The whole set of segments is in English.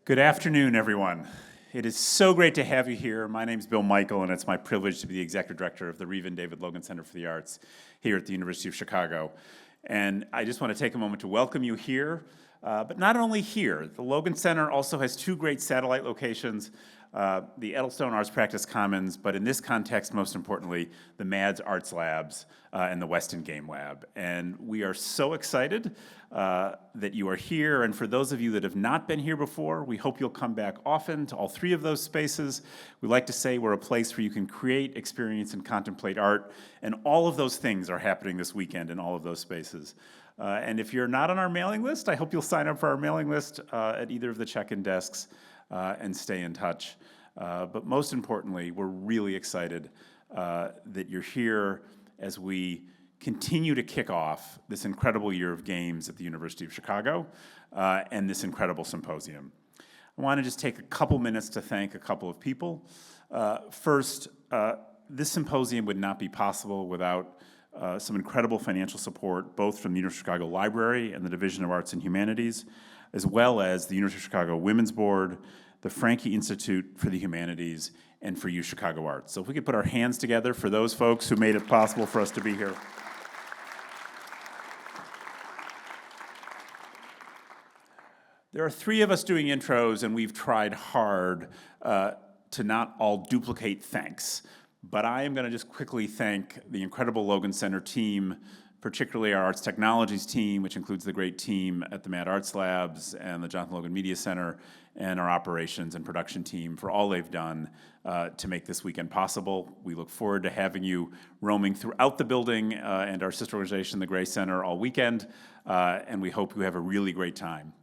Good afternoon, everyone. It is so great to have you here. My name is Bill Michael, and it's my privilege to be the Executive Director of the Reeve David Logan Center for the Arts here at the University of Chicago. And I just want to take a moment to welcome you here, but not only here. The Logan Center also has two great satellite locations, the Edelstone Arts Practice Commons, but in this context, most importantly, the MADS Arts Labs and the Weston Game Lab. And we are so excited that you are here, and for those of you that have not been here before, we hope you'll come back often to all three of those spaces. We like to say we're a place where you can create, experience, and contemplate art, and all of those things are happening this weekend in all of those spaces. And if you're not on our mailing list, I hope you'll sign up for our mailing list at either of the check-in desks and stay in touch. But most importantly, we're really excited that you're here as we continue to kick off this incredible year of games at the University of Chicago and this incredible symposium. I want to just take a couple minutes to thank a couple of people. First, this symposium would not be possible without some incredible financial support, both from the University of Chicago Library and the Division of Arts and Humanities, as well as the University of Chicago Women's Board, the Franke Institute for the Humanities, and for UChicago Arts. So if we could put our hands together for those folks who made it possible for us to be here. There are three of us doing intros, and we've tried hard to not all duplicate thanks. But I am going to just quickly thank the incredible Logan Center team, particularly our Arts Technologies team, which includes the great team at the Mad Arts Labs and the Jonathan Logan Media Center, and our operations and production team for all they've done to make this weekend possible. We look forward to having you roaming throughout the building and our sister organization, the Gray Center, all weekend, and we hope you have a really great time.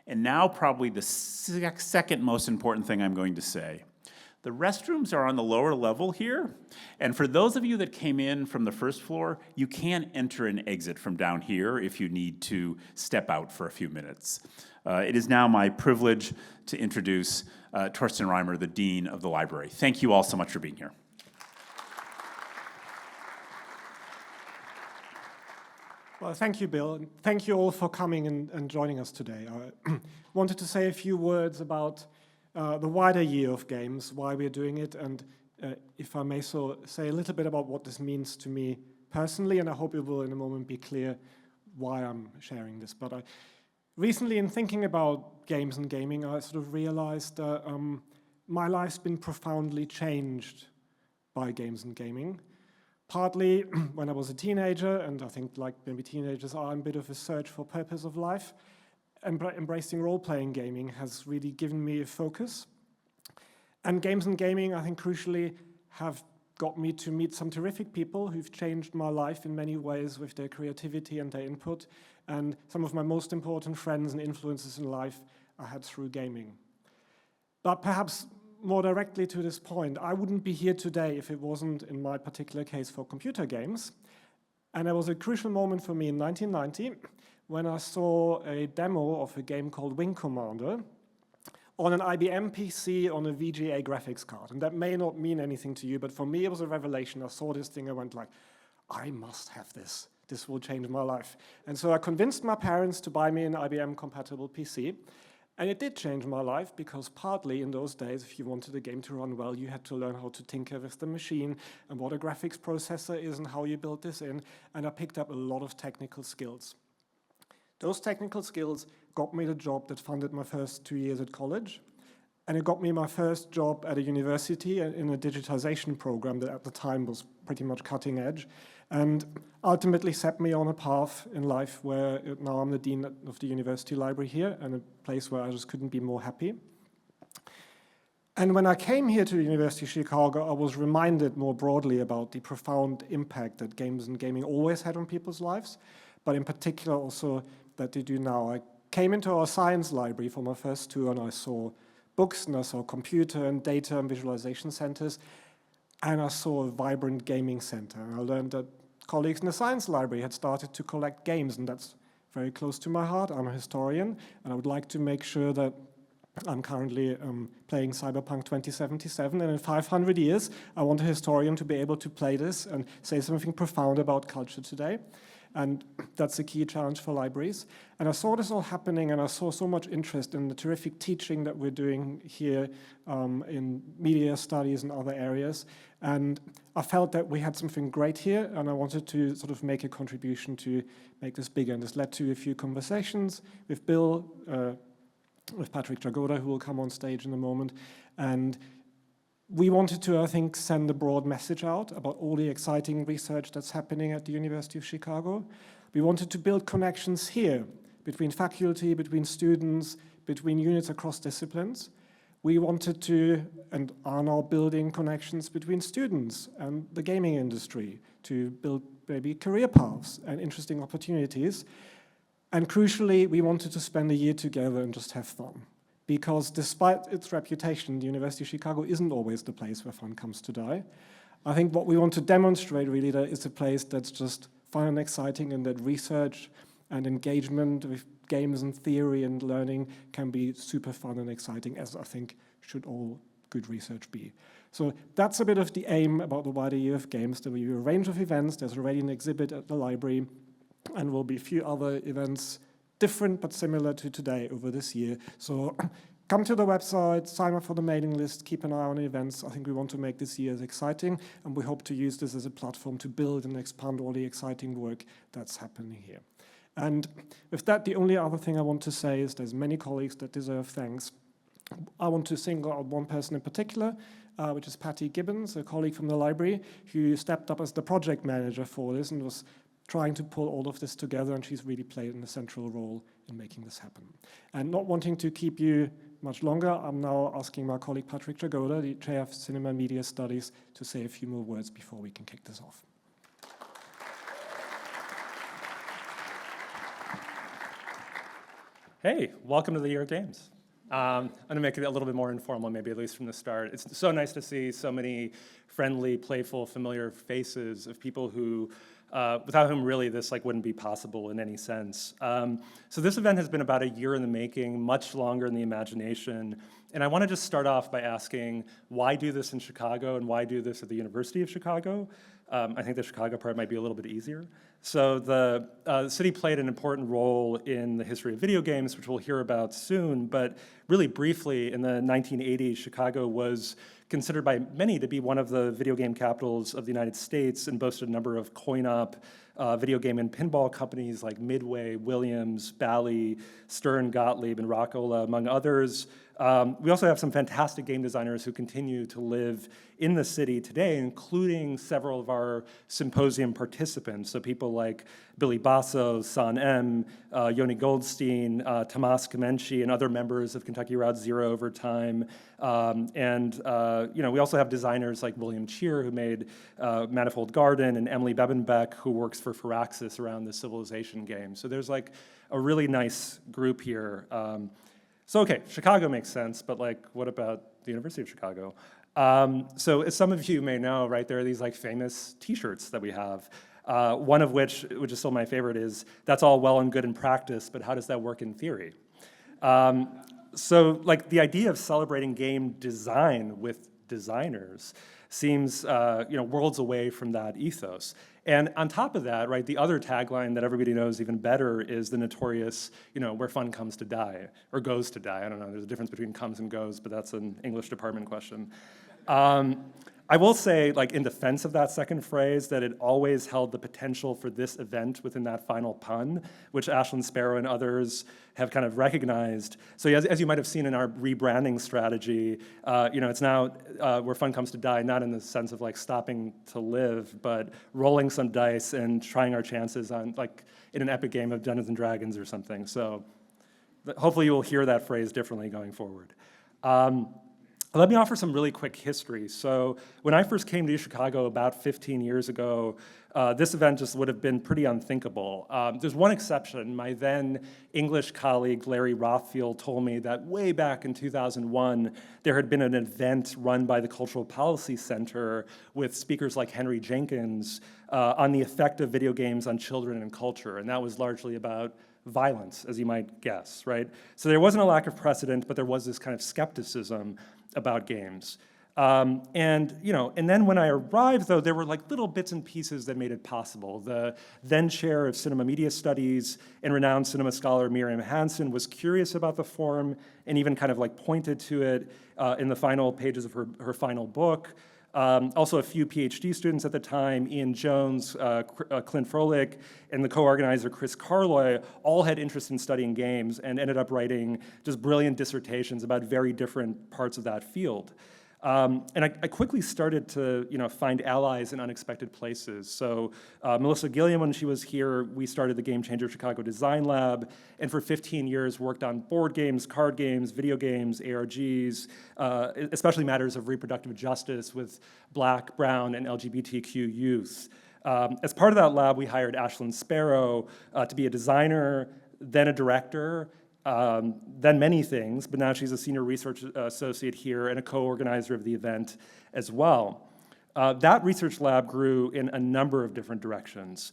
And now probably the second most important thing I'm going to say. The restrooms are on the lower level here, and for those of you that came in from the first floor, you can enter and exit from down here if you need to step out for a few minutes. It is now my privilege to introduce Torsten Reimer, the Dean of the Library. Thank you all so much for being here. Well, thank you, Bill, and thank you all for coming and joining us today. I wanted to say a few words about the wider year of games, why we're doing it, and if I may so say a little bit about what this means to me personally, and I hope it will in a moment be clear why I'm sharing this. But recently, in thinking about games and gaming, I sort of realized that my life's been profoundly changed by games and gaming. Partly when I was a teenager, and I think like maybe teenagers are in a bit of a search for purpose of life, embracing role-playing gaming has really given me a focus. And games and gaming, I think crucially, have got me to meet some terrific people who've changed my life in many ways with their creativity and their input. And some of my most important friends and influences in life I had through gaming. But perhaps more directly to this point, I wouldn't be here today if it wasn't, in my particular case, for computer games. And there was a crucial moment for me in 1990 when I saw a demo of a game called Wing Commander on an IBM PC on a VGA graphics card. And that may not mean anything to you, but for me it was a revelation. I saw this thing, I went like, I must have this. This will change my life. And so I convinced my parents to buy me an IBM-compatible PC. And it did change my life because partly in those days, if you wanted a game to run well, you had to learn how to tinker with the machine and what a graphics processor is and how you build this in. And I picked up a lot of technical skills. Those technical skills got me the job that funded my first 2 years at college. And it got me my first job at a university in a digitization program that at the time was pretty much cutting edge. And ultimately set me on a path in life where now I'm the dean of the university library here, and a place where I just couldn't be more happy. And when I came here to the University of Chicago, I was reminded more broadly about the profound impact that games and gaming always had on people's lives, but in particular also that they do now. I came into our science library for my first tour, and I saw books, and I saw computer and data and visualization centers, and I saw a vibrant gaming center. And I learned that colleagues in the science library had started to collect games, and that's very close to my heart. I'm a historian, and I would like to make sure that I'm currently playing Cyberpunk 2077, and in 500 years, I want a historian to be able to play this and say something profound about culture today. And that's a key challenge for libraries. And I saw this all happening, and I saw so much interest in the terrific teaching that we're doing here in media studies and other areas. And I felt that we had something great here, and I wanted to sort of make a contribution to make this bigger. And this led to a few conversations with Bill, with Patrick Jagoda, who will come on stage in a moment. And we wanted to, I think, send a broad message out about all the exciting research that's happening at the University of Chicago. We wanted to build connections here between faculty, between students, between units across disciplines. We wanted to, and are now building connections between students and the gaming industry to build maybe career paths and interesting opportunities. And crucially, we wanted to spend a year together and just have fun. Because despite its reputation, the University of Chicago isn't always the place where fun comes to die. I think what we want to demonstrate really that it's a place that's just fun and exciting, and that research and engagement with games and theory and learning can be super fun and exciting, as I think should all good research be. So that's a bit of the aim about the wider year of games. There will be a range of events. There's already an exhibit at the library, and will be a few other events different but similar to today over this year. So come to the website, sign up for the mailing list, keep an eye on events. I think we want to make this year as exciting, and we hope to use this as a platform to build and expand all the exciting work that's happening here. And with that, the only other thing I want to say is there's many colleagues that deserve thanks. I want to single out one person in particular, which is Patty Gibbons, a colleague from the library, who stepped up as the project manager for this and was trying to pull all of this together, and she's really played an essential role in making this happen. And not wanting to keep you much longer, I'm now asking my colleague Patrick Jagoda, the Chair of Cinema and Media Studies, to say a few more words before we can kick this off. Hey, welcome to the Year of Games. I'm going to make it a little bit more informal, maybe at least from the start. It's so nice to see so many friendly, playful, familiar faces of people who without whom really this wouldn't be possible in any sense. So this event has been about a year in the making, much longer in the imagination. And I want to just start off by asking, why do this in Chicago and why do this at the University of Chicago? I think the Chicago part might be a little bit easier. So the city played an important role in the history of video games, which we'll hear about soon. But really briefly, in the 1980s, Chicago was considered by many to be one of the video game capitals of the United States, and boasted a number of coin-op video game and pinball companies like Midway, Williams, Bally, Stern, Gottlieb, and Rockola, among others. We also have some fantastic game designers who continue to live in the city today, including several of our Symposium participants. So people like Billy Basso, San M, Yoni Goldstein, Tomas Kamenci, and other members of Kentucky Route Zero over time. We also have designers like William Cheer, who made Manifold Garden, and Emily Bebenbeck, who works for Firaxis around the Civilization game. So there's a really nice group here. Okay, Chicago makes sense, but what about the University of Chicago? So as some of you may know, right, there are these famous T-shirts that we have. One of which is still my favorite, is "That's all well and good in practice, but how does that work in theory?" So the idea of celebrating game design with designers seems worlds away from that ethos. And on top of that, right, the other tagline that everybody knows even better is the notorious, where fun comes to die, or goes to die. I don't know, there's a difference between comes and goes, but that's an English department question. I will say, in defense of that second phrase, that it always held the potential for this event within that final pun, which Ashlyn Sparrow and others have kind of recognized. So as you might have seen in our rebranding strategy, it's now where fun comes to die, not in the sense of stopping to live, but rolling some dice and trying our chances on in an epic game of Dungeons and Dragons or something. So hopefully you will hear that phrase differently going forward. Let me offer some really quick history. So when I first came to Chicago about 15 years ago, this event just would have been pretty unthinkable. There's one exception. My then English colleague, Larry Rothfield, told me that way back in 2001, there had been an event run by the Cultural Policy Center with speakers like Henry Jenkins on the effect of video games on children and culture, and that was largely about violence, as you might guess, right? So there wasn't a lack of precedent, but there was this kind of skepticism about games. And then when I arrived, though, there were like little bits and pieces that made it possible. The then chair of cinema media studies and renowned cinema scholar Miriam Hansen was curious about the forum and even kind of like pointed to it in the final pages of her final book. Also a few PhD students at the time, Ian Jones, Clint Froelich, and the co-organizer Chris Carloy, all had interest in studying games and ended up writing just brilliant dissertations about very different parts of that field. And I quickly started to find allies in unexpected places. So Melissa Gilliam, when she was here, we started the Game Changer Chicago Design Lab, and for 15 years worked on board games, card games, video games, ARGs, especially matters of reproductive justice with Black, Brown, and LGBTQ youth. As part of that lab, we hired Ashlyn Sparrow to be a designer, then a director, then many things, but now she's a senior research associate here and a co-organizer of the event as well. That research lab grew in a number of different directions.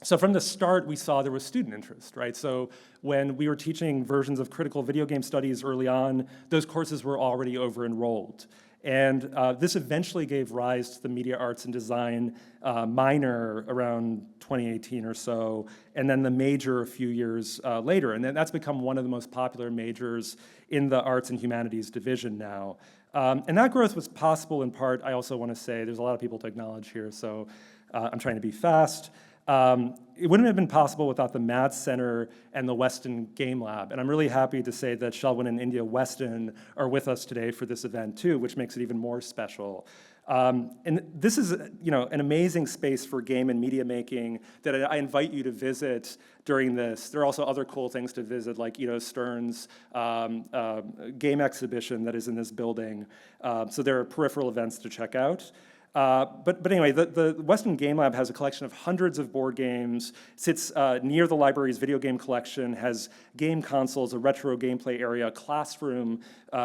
So from the start, we saw there was student interest, right? So when we were teaching versions of critical video game studies early on, those courses were already over-enrolled. And this eventually gave rise to the media arts and design minor around 2018 or so, and then the major a few years later. And then that's become one of the most popular majors in the arts and humanities division now. And that growth was possible in part, I also want to say, there's a lot of people to acknowledge here, so I'm trying to be fast. It wouldn't have been possible without the Math Center and the Weston Game Lab. And I'm really happy to say that Shelwyn and India Weston are with us today for this event too, which makes it even more special. And this is an amazing space for game and media making that I invite you to visit during this. There are also other cool things to visit, like Stern's game exhibition that is in this building. So there are peripheral events to check out. But anyway, the Weston Game Lab has a collection of hundreds of board games, sits near the library's video game collection, has game consoles, a retro gameplay area, a classroom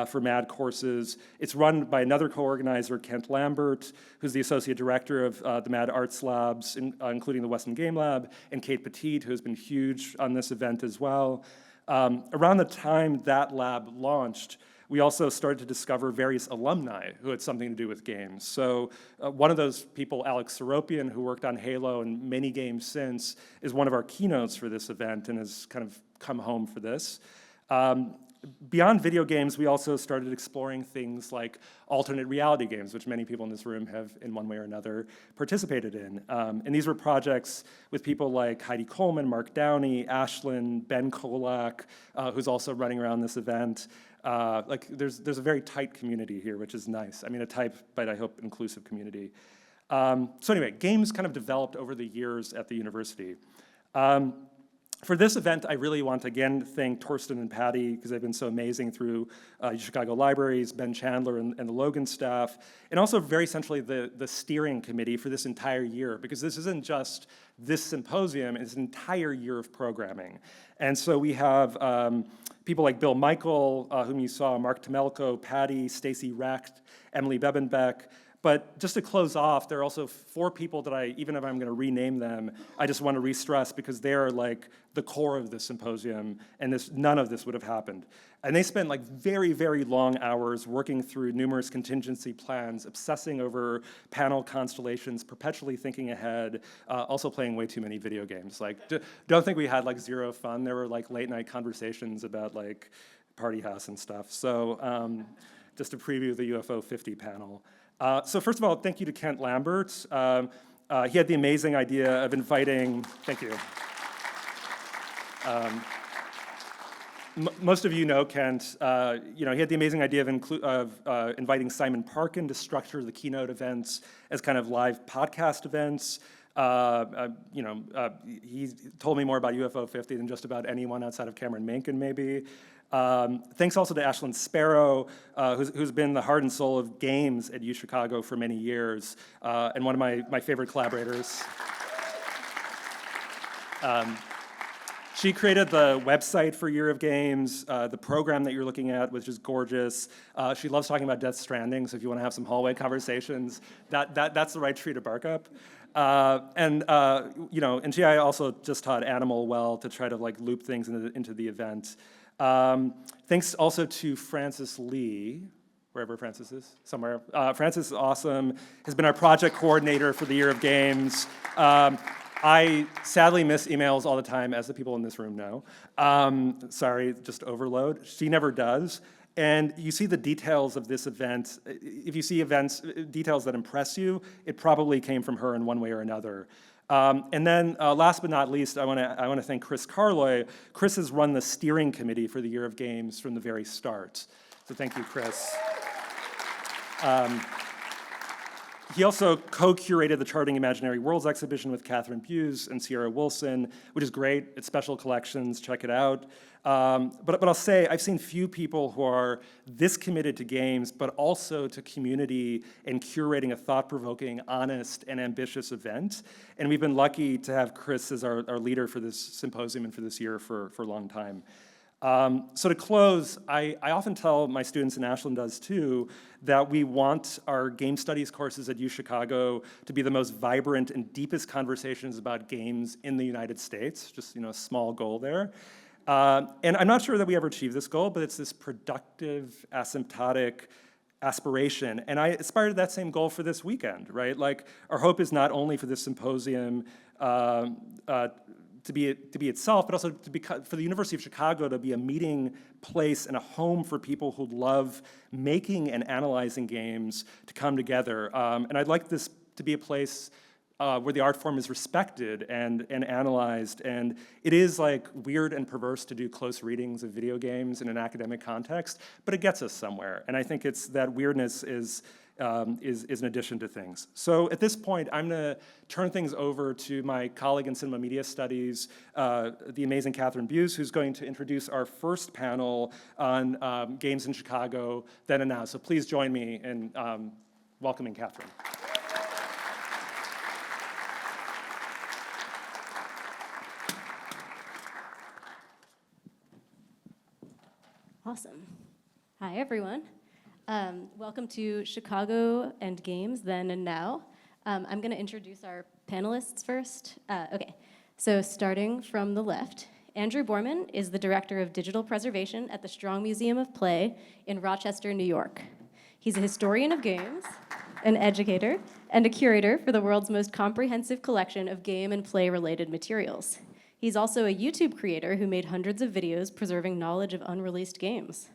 for MAD courses. It's run by another co-organizer, Kent Lambert, who's the associate director of the MAD Arts Labs, including the Weston Game Lab, and Kate Petit, who has been huge on this event as well. Around the time that lab launched, we also started to discover various alumni who had something to do with games. So one of those people, Alex Seropian, who worked on Halo and many games since, is one of our keynotes for this event and has kind of come home for this. Beyond video games, we also started exploring things like alternate reality games, which many people in this room have, in one way or another, participated in. And these were projects with people like Heidi Coleman, Mark Downey, Ashlyn, Ben Kolak, who's also running around this event. There's a very tight community here, which is nice. I mean, a tight, but I hope inclusive community. So anyway, games kind of developed over the years at the university. For this event, I really want to again thank Torsten and Patty, because they've been so amazing through UChicago Libraries, Ben Chandler and the Logan staff, and also very centrally the steering committee for this entire year, because this isn't just this symposium, it's an entire year of programming. And so we have people like Bill Michael, whom you saw, Mark Temelko, Patty, Stacy Recht, Emily Bebenbeck. But just to close off, there are also 4 people that even if I'm going to rename them, I just want to re-stress because they're like the core of this symposium, and none of this would have happened. And they spent like very, very long hours working through numerous contingency plans, obsessing over panel constellations, perpetually thinking ahead, also playing way too many video games. Like, don't think we had like zero fun. There were like late night conversations about like Party House and stuff. So just to preview the UFO 50 panel. So first of all, thank you to Kent Lambert. He had the amazing idea of inviting, thank you. Most of you know Kent. He had the amazing idea of inviting Simon Parkin to structure the keynote events as kind of live podcast events. He told me more about UFO 50 than just about anyone outside of Cameron Menken, maybe. Thanks also to Ashlyn Sparrow, who's been the heart and soul of games at UChicago for many years, and one of my favorite collaborators. She created the website for Year of Games, the program that you're looking at, which is gorgeous. She loves talking about Death Stranding, so if you want to have some hallway conversations, that's the right tree to bark up. And she also just taught Animal well to try to like loop things into the event. Thanks also to Francis Lee. wherever Francis is, somewhere. Francis is awesome, has been our project coordinator for the Year of Games. I sadly miss emails all the time, as the people in this room know. Sorry, just overload. She never does. And you see the details of this event. If you see details that impress you, it probably came from her in one way or another. And then last but not least, I want to thank Chris Carloy. Chris has run the steering committee for the Year of Games from the very start. So thank you, Chris. He also co-curated the Charting Imaginary Worlds exhibition with Katherine Buse and Sierra Wilson, which is great. It's special collections. Check it out. But I'll say I've seen few people who are this committed to games, but also to community and curating a thought-provoking, honest, and ambitious event. And we've been lucky to have Chris as our leader for this symposium and for this year for a long time. So to close, I often tell my students, and Ashlyn does too, that we want our game studies courses at UChicago to be the most vibrant and deepest conversations about games in the United States, just a small goal there. And I'm not sure that we ever achieve this goal, but it's this productive, asymptotic aspiration. And I aspire to that same goal for this weekend, right? Like, our hope is not only for this symposium to be itself, but also for the University of Chicago to be a meeting place and a home for people who love making and analyzing games to come together. And I'd like this to be a place where the art form is respected and analyzed. And it is like weird and perverse to do close readings of video games in an academic context, but it gets us somewhere. And I think it's that weirdness is an addition to things. So at this point, I'm going to turn things over to my colleague in cinema media studies, the amazing Katherine Buse, who's going to introduce our first panel on games in Chicago then and now. So please join me in welcoming Katherine. Awesome. Hi, everyone. Welcome to Chicago and Games Then and Now. I'm going to introduce our panelists first. Okay, so starting from the left, Andrew Borman is the Director of Digital Preservation at the Strong Museum of Play in Rochester, New York. He's a historian of games, an educator, and a curator for the world's most comprehensive collection of game and play-related materials. He's also a YouTube creator who made hundreds of videos preserving knowledge of unreleased games.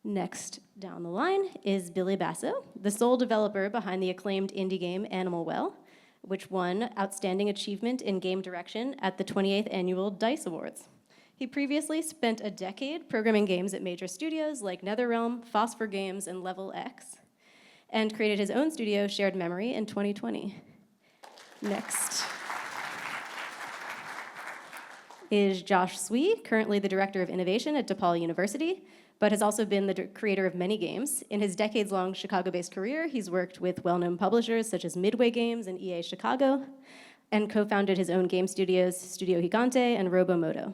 Next down the line is Billy Basso, the sole developer behind the acclaimed indie game Animal Well, which won Outstanding Achievement in Game Direction at the 28th Annual DICE Awards. He previously spent a decade programming games at major studios like NetherRealm, Phosphor Games, and Level X, and created his own studio, Shared Memory, in 2020. Next is Josh Tsui, currently the Director of Innovation at DePaul University, but has also been the creator of many games. In his decades-long Chicago-based career, he's worked with well-known publishers such as Midway Games and EA Chicago, and co-founded his own game studios, Studio Gigante and Robomoto.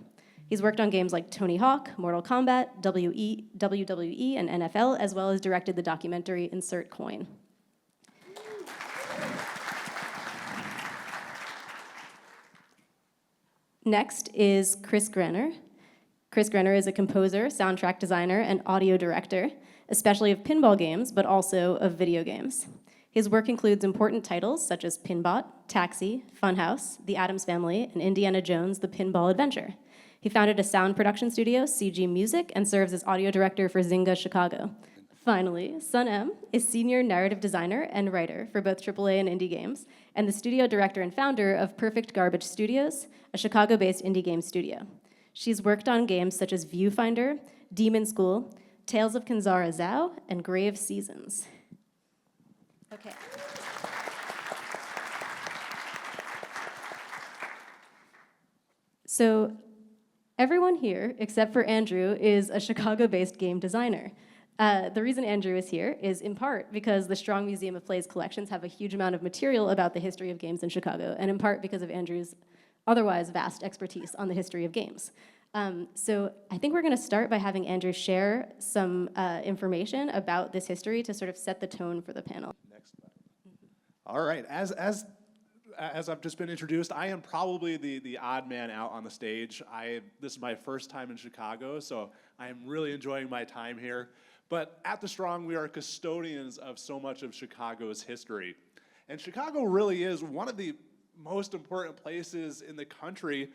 He's worked on games like Tony Hawk, Mortal Kombat, WWE, and NFL, as well as directed the documentary Insert Coin. Next is Chris Granner. Chris Granner is a composer, soundtrack designer, and audio director, especially of pinball games, but also of video games. His work includes important titles such as Pinbot, Taxi, Funhouse, The Addams Family, and Indiana Jones: The Pinball Adventure. He founded a sound production studio, CG Music, and serves as audio director for Zynga Chicago. Finally, Sun M is senior narrative designer and writer for both AAA and indie games, and the studio director and founder of Perfect Garbage Studios, a Chicago-based indie game studio. She's worked on games such as Viewfinder, Demon School, Tales of Kanzara Zhao, and Grave Seasons. Okay. So everyone here, except for Andrew, is a Chicago-based game designer. The reason Andrew is here is in part because the Strong Museum of Play's collections have a huge amount of material about the history of games in Chicago, and in part because of Andrew's otherwise vast expertise on the history of games. So I think we're going to start by having Andrew share some information about this history to sort of set the tone for the panel. Next. All right, as I've just been introduced, I am probably the odd man out on the stage. This is my first time in Chicago, so I am really enjoying my time here. But at the Strong, we are custodians of so much of Chicago's history. And Chicago really is one of the most important places in the country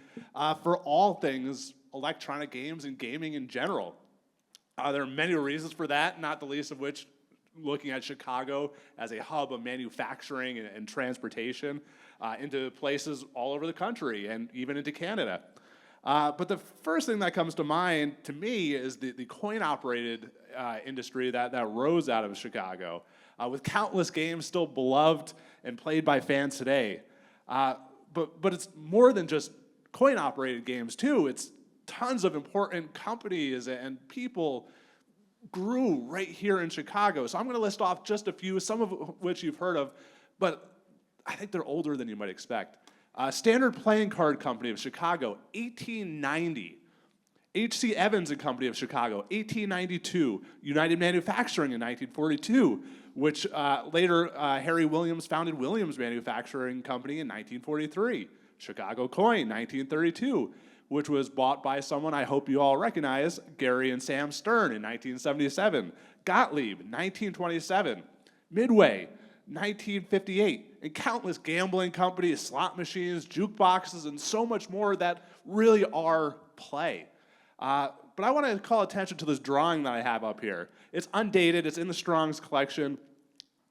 for all things electronic games and gaming in general. There are many reasons for that, not the least of which looking at Chicago as a hub of manufacturing and transportation into places all over the country and even into Canada. But the first thing that comes to mind to me is the coin-operated industry that rose out of Chicago, with countless games still beloved and played by fans today. But it's more than just coin-operated games, too. It's tons of important companies and people grew right here in Chicago. So I'm going to list off just a few, some of which you've heard of, but I think they're older than you might expect. Standard Playing Card Company of Chicago, 1890. H.C. Evans and Company of Chicago, 1892. United Manufacturing in 1942, which later Harry Williams founded Williams Manufacturing Company in 1943. Chicago Coin, 1932, which was bought by someone I hope you all recognize, Gary and Sam Stern in 1977. Gottlieb, 1927. Midway, 1958, and countless gambling companies, slot machines, jukeboxes, and so much more that really are play. But I want to call attention to this drawing that I have up here. It's undated, it's in the Strong's collection,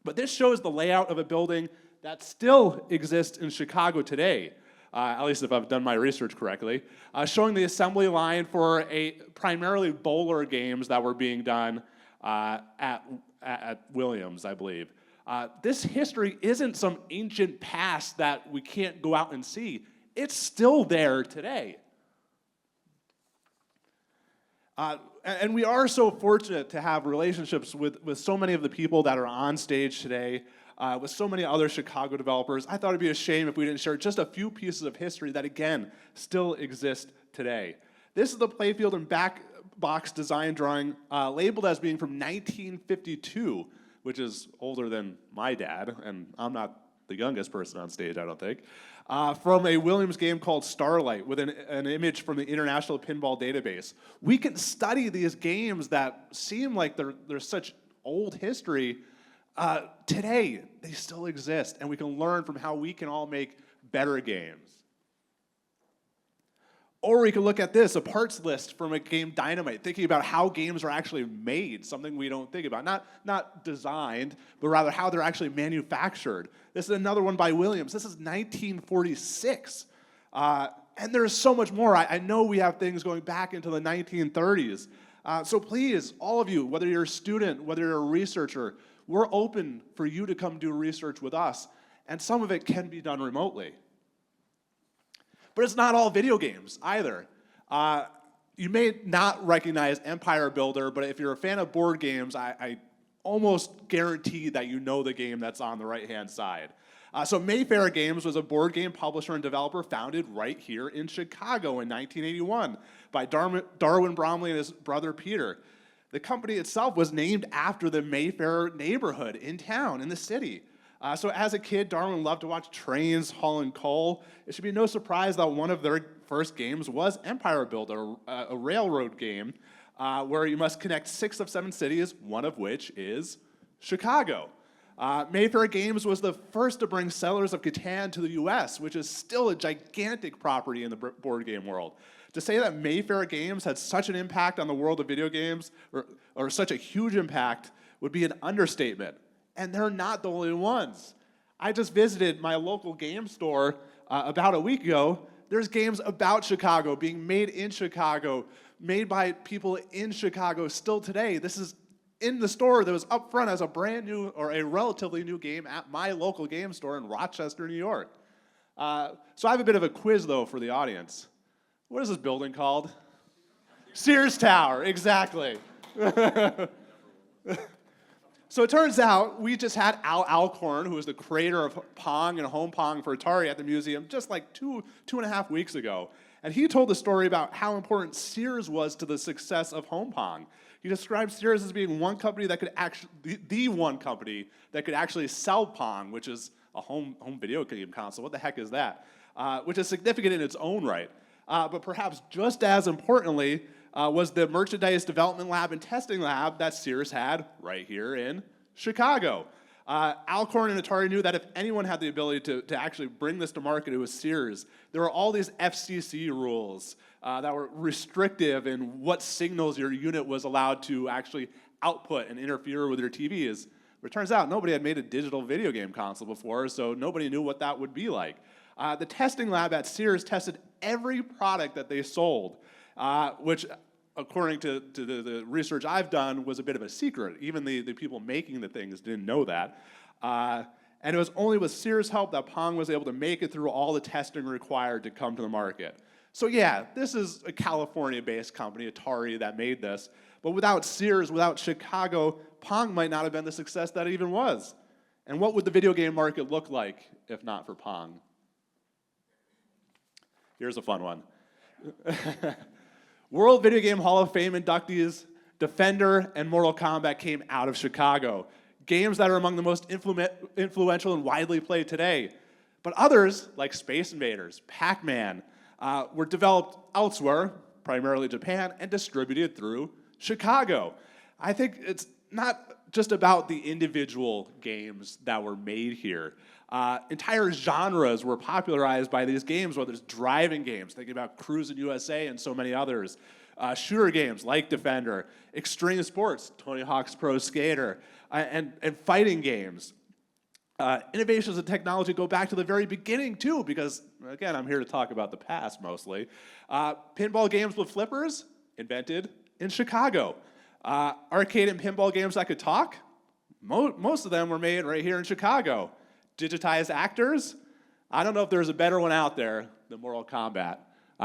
but this shows the layout of a building that still exists in Chicago today, at least if I've done my research correctly, showing the assembly line for primarily bowler games that were being done at Williams, I believe. This history isn't some ancient past that we can't go out and see. It's still there today. And we are so fortunate to have relationships with so many of the people that are on stage today, with so many other Chicago developers. I thought it'd be a shame if we didn't share just a few pieces of history that, again, still exist today. This is the playfield and back box design drawing labeled as being from 1952, which is older than my dad, and I'm not the youngest person on stage, I don't think, from a Williams game called Starlight with an image from the International Pinball Database. We can study these games that seem like they're such old history. Today, they still exist, and we can learn from how we can all make better games. Or we can look at this, a parts list from a game Dynamite, thinking about how games are actually made, something we don't think about. Not designed, but rather how they're actually manufactured. This is another one by Williams. This is 1946. And there's so much more. I know we have things going back into the 1930s. So please, all of you, whether you're a student, whether you're a researcher, we're open for you to come do research with us. And some of it can be done remotely. But it's not all video games either. You may not recognize Empire Builder, but if you're a fan of board games, I almost guarantee that you know the game that's on the right-hand side. So Mayfair Games was a board game publisher and developer founded right here in Chicago in 1981 by Darwin Bromley and his brother Peter. The company itself was named after the Mayfair neighborhood in town, in the city. So as a kid, Darwin loved to watch trains hauling coal. It should be no surprise that one of their first games was Empire Builder, a railroad game where you must connect 6 of 7 cities, one of which is Chicago. Mayfair Games was the first to bring Settlers of Catan to the US, which is still a gigantic property in the board game world. To say that Mayfair Games had such an impact on the world of video games, or such a huge impact, would be an understatement. And they're not the only ones. I just visited my local game store about a week ago. There's games about Chicago, being made in Chicago, made by people in Chicago still today. This is in the store that was up front as a brand new, or a relatively new game at my local game store in Rochester, New York. So I have a bit of a quiz, though, for the audience. What is this building called? Sears Tower, exactly. So it turns out we just had Al Alcorn, who is the creator of Pong and Home Pong for Atari at the museum, just like two and a half weeks ago. And he told the story about how important Sears was to the success of Home Pong. He described Sears as being one company that could actually, the one company that could actually sell Pong, which is a home video game console. What the heck is that? Which is significant in its own right. But perhaps just as importantly, was the merchandise development lab and testing lab that Sears had right here in Chicago. Alcorn and Atari knew that if anyone had the ability to actually bring this to market, it was Sears. There were all these FCC rules that were restrictive in what signals your unit was allowed to actually output and interfere with your TVs. But it turns out nobody had made a digital video game console before, so nobody knew what that would be like. The testing lab at Sears tested every product that they sold, which, according to the research I've done, was a bit of a secret. Even the people making the things didn't know that. And it was only with Sears' help that Pong was able to make it through all the testing required to come to the market. So yeah, this is a California-based company, Atari, that made this. But without Sears, without Chicago, Pong might not have been the success that it even was. And what would the video game market look like if not for Pong? Here's a fun one. World Video Game Hall of Fame inductees Defender and Mortal Kombat came out of Chicago. Games that are among the most influential and widely played today. But others, like Space Invaders, Pac-Man, were developed elsewhere, primarily Japan, and distributed through Chicago. I think it's not just about the individual games that were made here. Entire genres were popularized by these games, whether it's driving games, thinking about Cruisin' USA and so many others, shooter games like Defender, extreme sports, Tony Hawk's Pro Skater, and fighting games. Innovations in technology go back to the very beginning too, because again, I'm here to talk about the past mostly. Pinball games with flippers, invented in Chicago. Arcade and pinball games that could talk, most of them were made right here in Chicago. Digitized actors, I don't know if there's a better one out there than Mortal Kombat.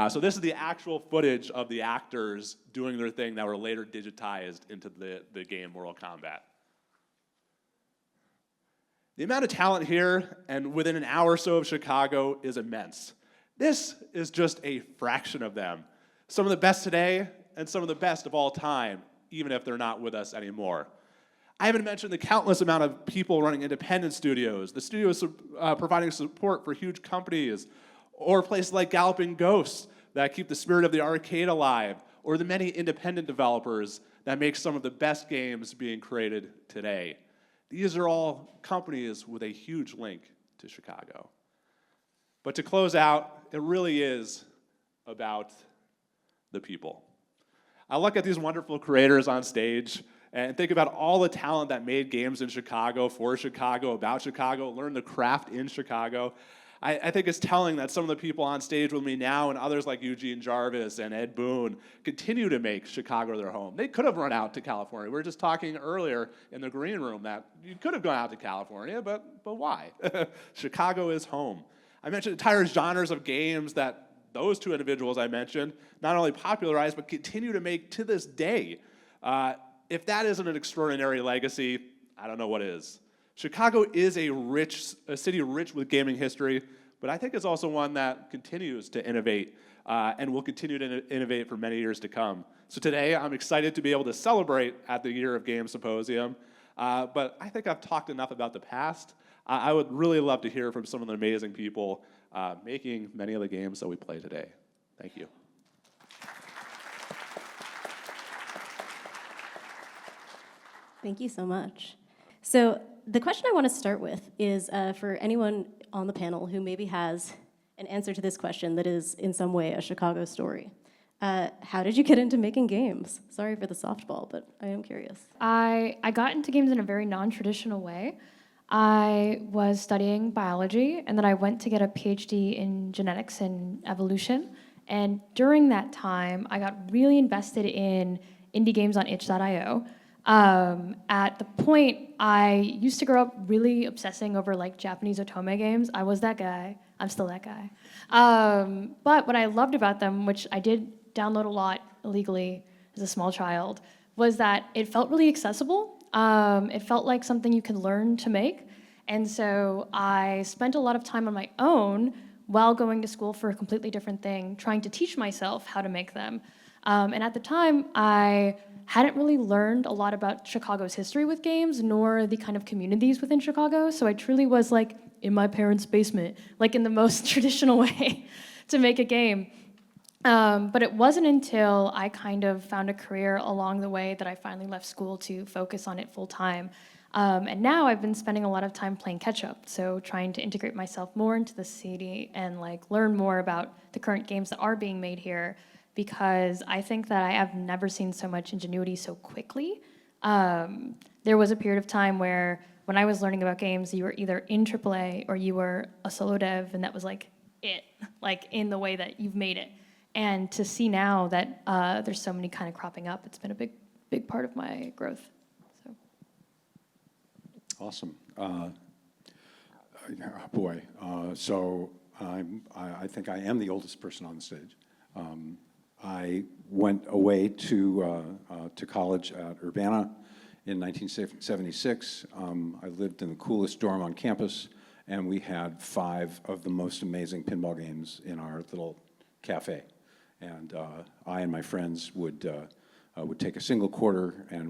So this is the actual footage of the actors doing their thing that were later digitized into the game Mortal Kombat. The amount of talent here and within an hour or so of Chicago is immense. This is just a fraction of them. Some of the best today and some of the best of all time, even if they're not with us anymore. I haven't mentioned the countless amount of people running independent studios, the studios providing support for huge companies, or places like Galloping Ghosts that keep the spirit of the arcade alive, or the many independent developers that make some of the best games being created today. These are all companies with a huge link to Chicago. But to close out, it really is about the people. I look at these wonderful creators on stage and think about all the talent that made games in Chicago, for Chicago, about Chicago, learn the craft in Chicago. I think it's telling that some of the people on stage with me now and others like Eugene Jarvis and Ed Boon continue to make Chicago their home. They could have run out to California. We were just talking earlier in the green room that you could have gone out to California, but why? Chicago is home. I mentioned entire genres of games that those two individuals I mentioned not only popularized, but continue to make to this day. If that isn't an extraordinary legacy, I don't know what is. Chicago is a city rich with gaming history, but I think it's also one that continues to innovate and will continue to innovate for many years to come. So today, I'm excited to be able to celebrate at the Year of Game Symposium, but I think I've talked enough about the past. I would really love to hear from some of the amazing people making many of the games that we play today. Thank you. Thank you so much. So the question I want to start with is for anyone on the panel who maybe has an answer to this question that is in some way a Chicago story. How did you get into making games? Sorry for the softball, but I am curious. I got into games in a very non-traditional way. I was studying biology, and then I went to get a PhD in genetics and evolution. And during that time, I got really invested in indie games on itch.io. At the point, I used to grow up really obsessing over like Japanese otome games. I was that guy. I'm still that guy. But what I loved about them, which I did download a lot illegally as a small child, was that it felt really accessible. It felt like something you could learn to make. And so I spent a lot of time on my own while going to school for a completely different thing, trying to teach myself how to make them. And at the time, I hadn't really learned a lot about Chicago's history with games, nor the kind of communities within Chicago. So I truly was like in my parents' basement, like in the most traditional way to make a game. But it wasn't until I kind of found a career along the way that I finally left school to focus on it full time. And now I've been spending a lot of time playing catch up, so trying to integrate myself more into the city and like learn more about the current games that are being made here, because I think that I have never seen so much ingenuity so quickly. There was a period of time where when I was learning about games, you were either in AAA or you were a solo dev, and that was like it, like in the way that you've made it. And to see now that there's so many kind of cropping up, it's been a big part of my growth. So. Awesome. Boy, so I think I am the oldest person on the stage. I went away to college at Urbana in 1976. I lived in the coolest dorm on campus, and we had 5 of the most amazing pinball games in our little cafe. And I and my friends would take a single quarter, and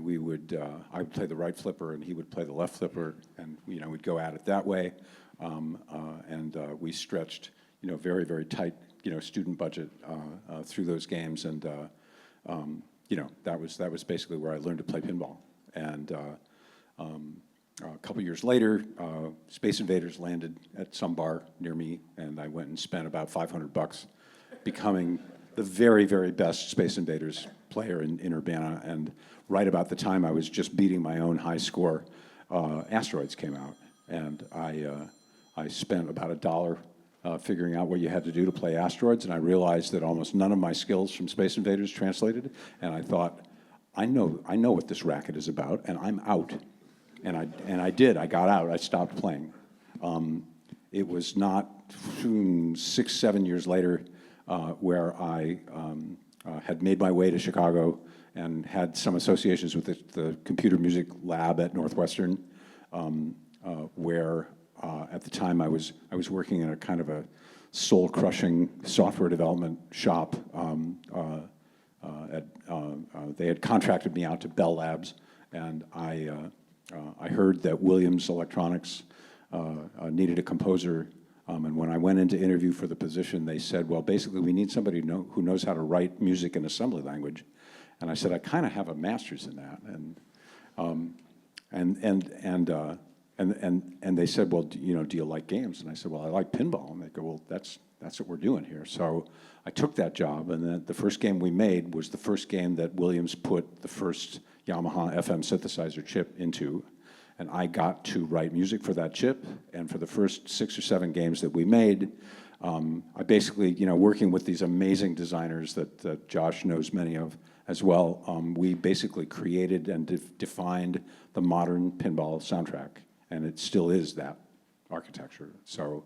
I would play the right flipper, and he would play the left flipper, and we'd go at it that way. And we stretched, very, very tight, student budget through those games, and that was basically where I learned to play pinball. And a couple years later, Space Invaders landed at some bar near me, and I went and spent about $500 becoming the very, very best Space Invaders player in Urbana. And right about the time I was just beating my own high score, Asteroids came out, and I spent about $1 figuring out what you had to do to play Asteroids, and I realized that almost none of my skills from Space Invaders translated, and I thought, I know what this racket is about, and I'm out. And I did. I got out. I stopped playing. It was not 6, 7 years later where I had made my way to Chicago and had some associations with the computer music lab at Northwestern, where at the time I was working in a kind of a soul-crushing software development shop. They had contracted me out to Bell Labs, and I heard that Williams Electronics needed a composer, and when I went in to interview for the position, they said, well, basically we need somebody who knows how to write music in assembly language. And I said, I kind of have a master's in that. And they said, well, do you like games? And I said, well, I like pinball. And they go, well, that's what we're doing here. So I took that job, and then the first game we made was the first game that Williams put the first Yamaha FM synthesizer chip into. And I got to write music for that chip, and for the first 6 or 7 games that we made, I basically, working with these amazing designers that Josh knows many of as well, we basically created and defined the modern pinball soundtrack, and it still is that architecture. So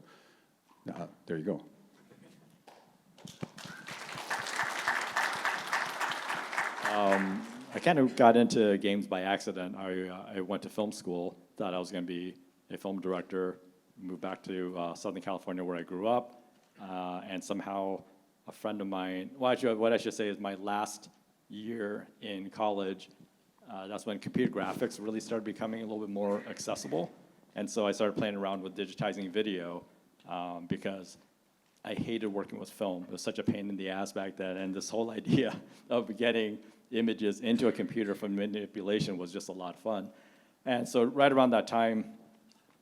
there you go. I kind of got into games by accident. I went to film school, thought I was going to be a film director, moved back to Southern California where I grew up, and somehow a friend of mine, well, actually, what I should say is my last year in college, that's when computer graphics really started becoming a little bit more accessible. And so I started playing around with digitizing video because I hated working with film. It was such a pain in the ass back then, and this whole idea of getting images into a computer for manipulation was just a lot of fun. And so right around that time,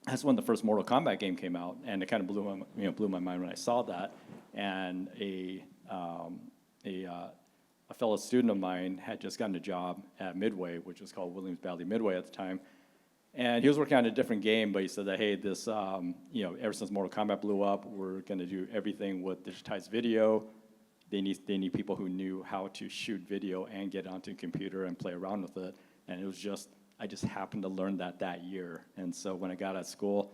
that's when the first Mortal Kombat game came out, and it kind of blew my mind when I saw that. And a fellow student of mine had just gotten a job at Midway, which was called Williams-Bradley Midway at the time. And he was working on a different game, but he said that, hey, this, ever since Mortal Kombat blew up, we're going to do everything with digitized video. They need people who knew how to shoot video and get onto a computer and play around with it. And it was just, I just happened to learn that year. And so when I got out of school,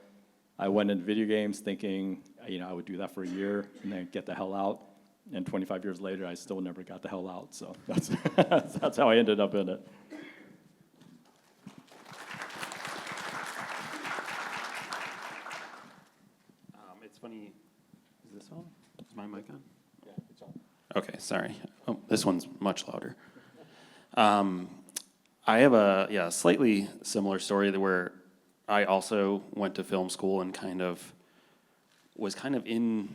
I went into video games thinking, I would do that for a year and then get the hell out. And 25 years later, I still never got the hell out. So that's how I ended up in it. It's funny. Is this on? Is my mic on? Yeah, it's on. Okay, sorry. Oh, this one's much louder. I have a slightly similar story where I also went to film school and was kind of in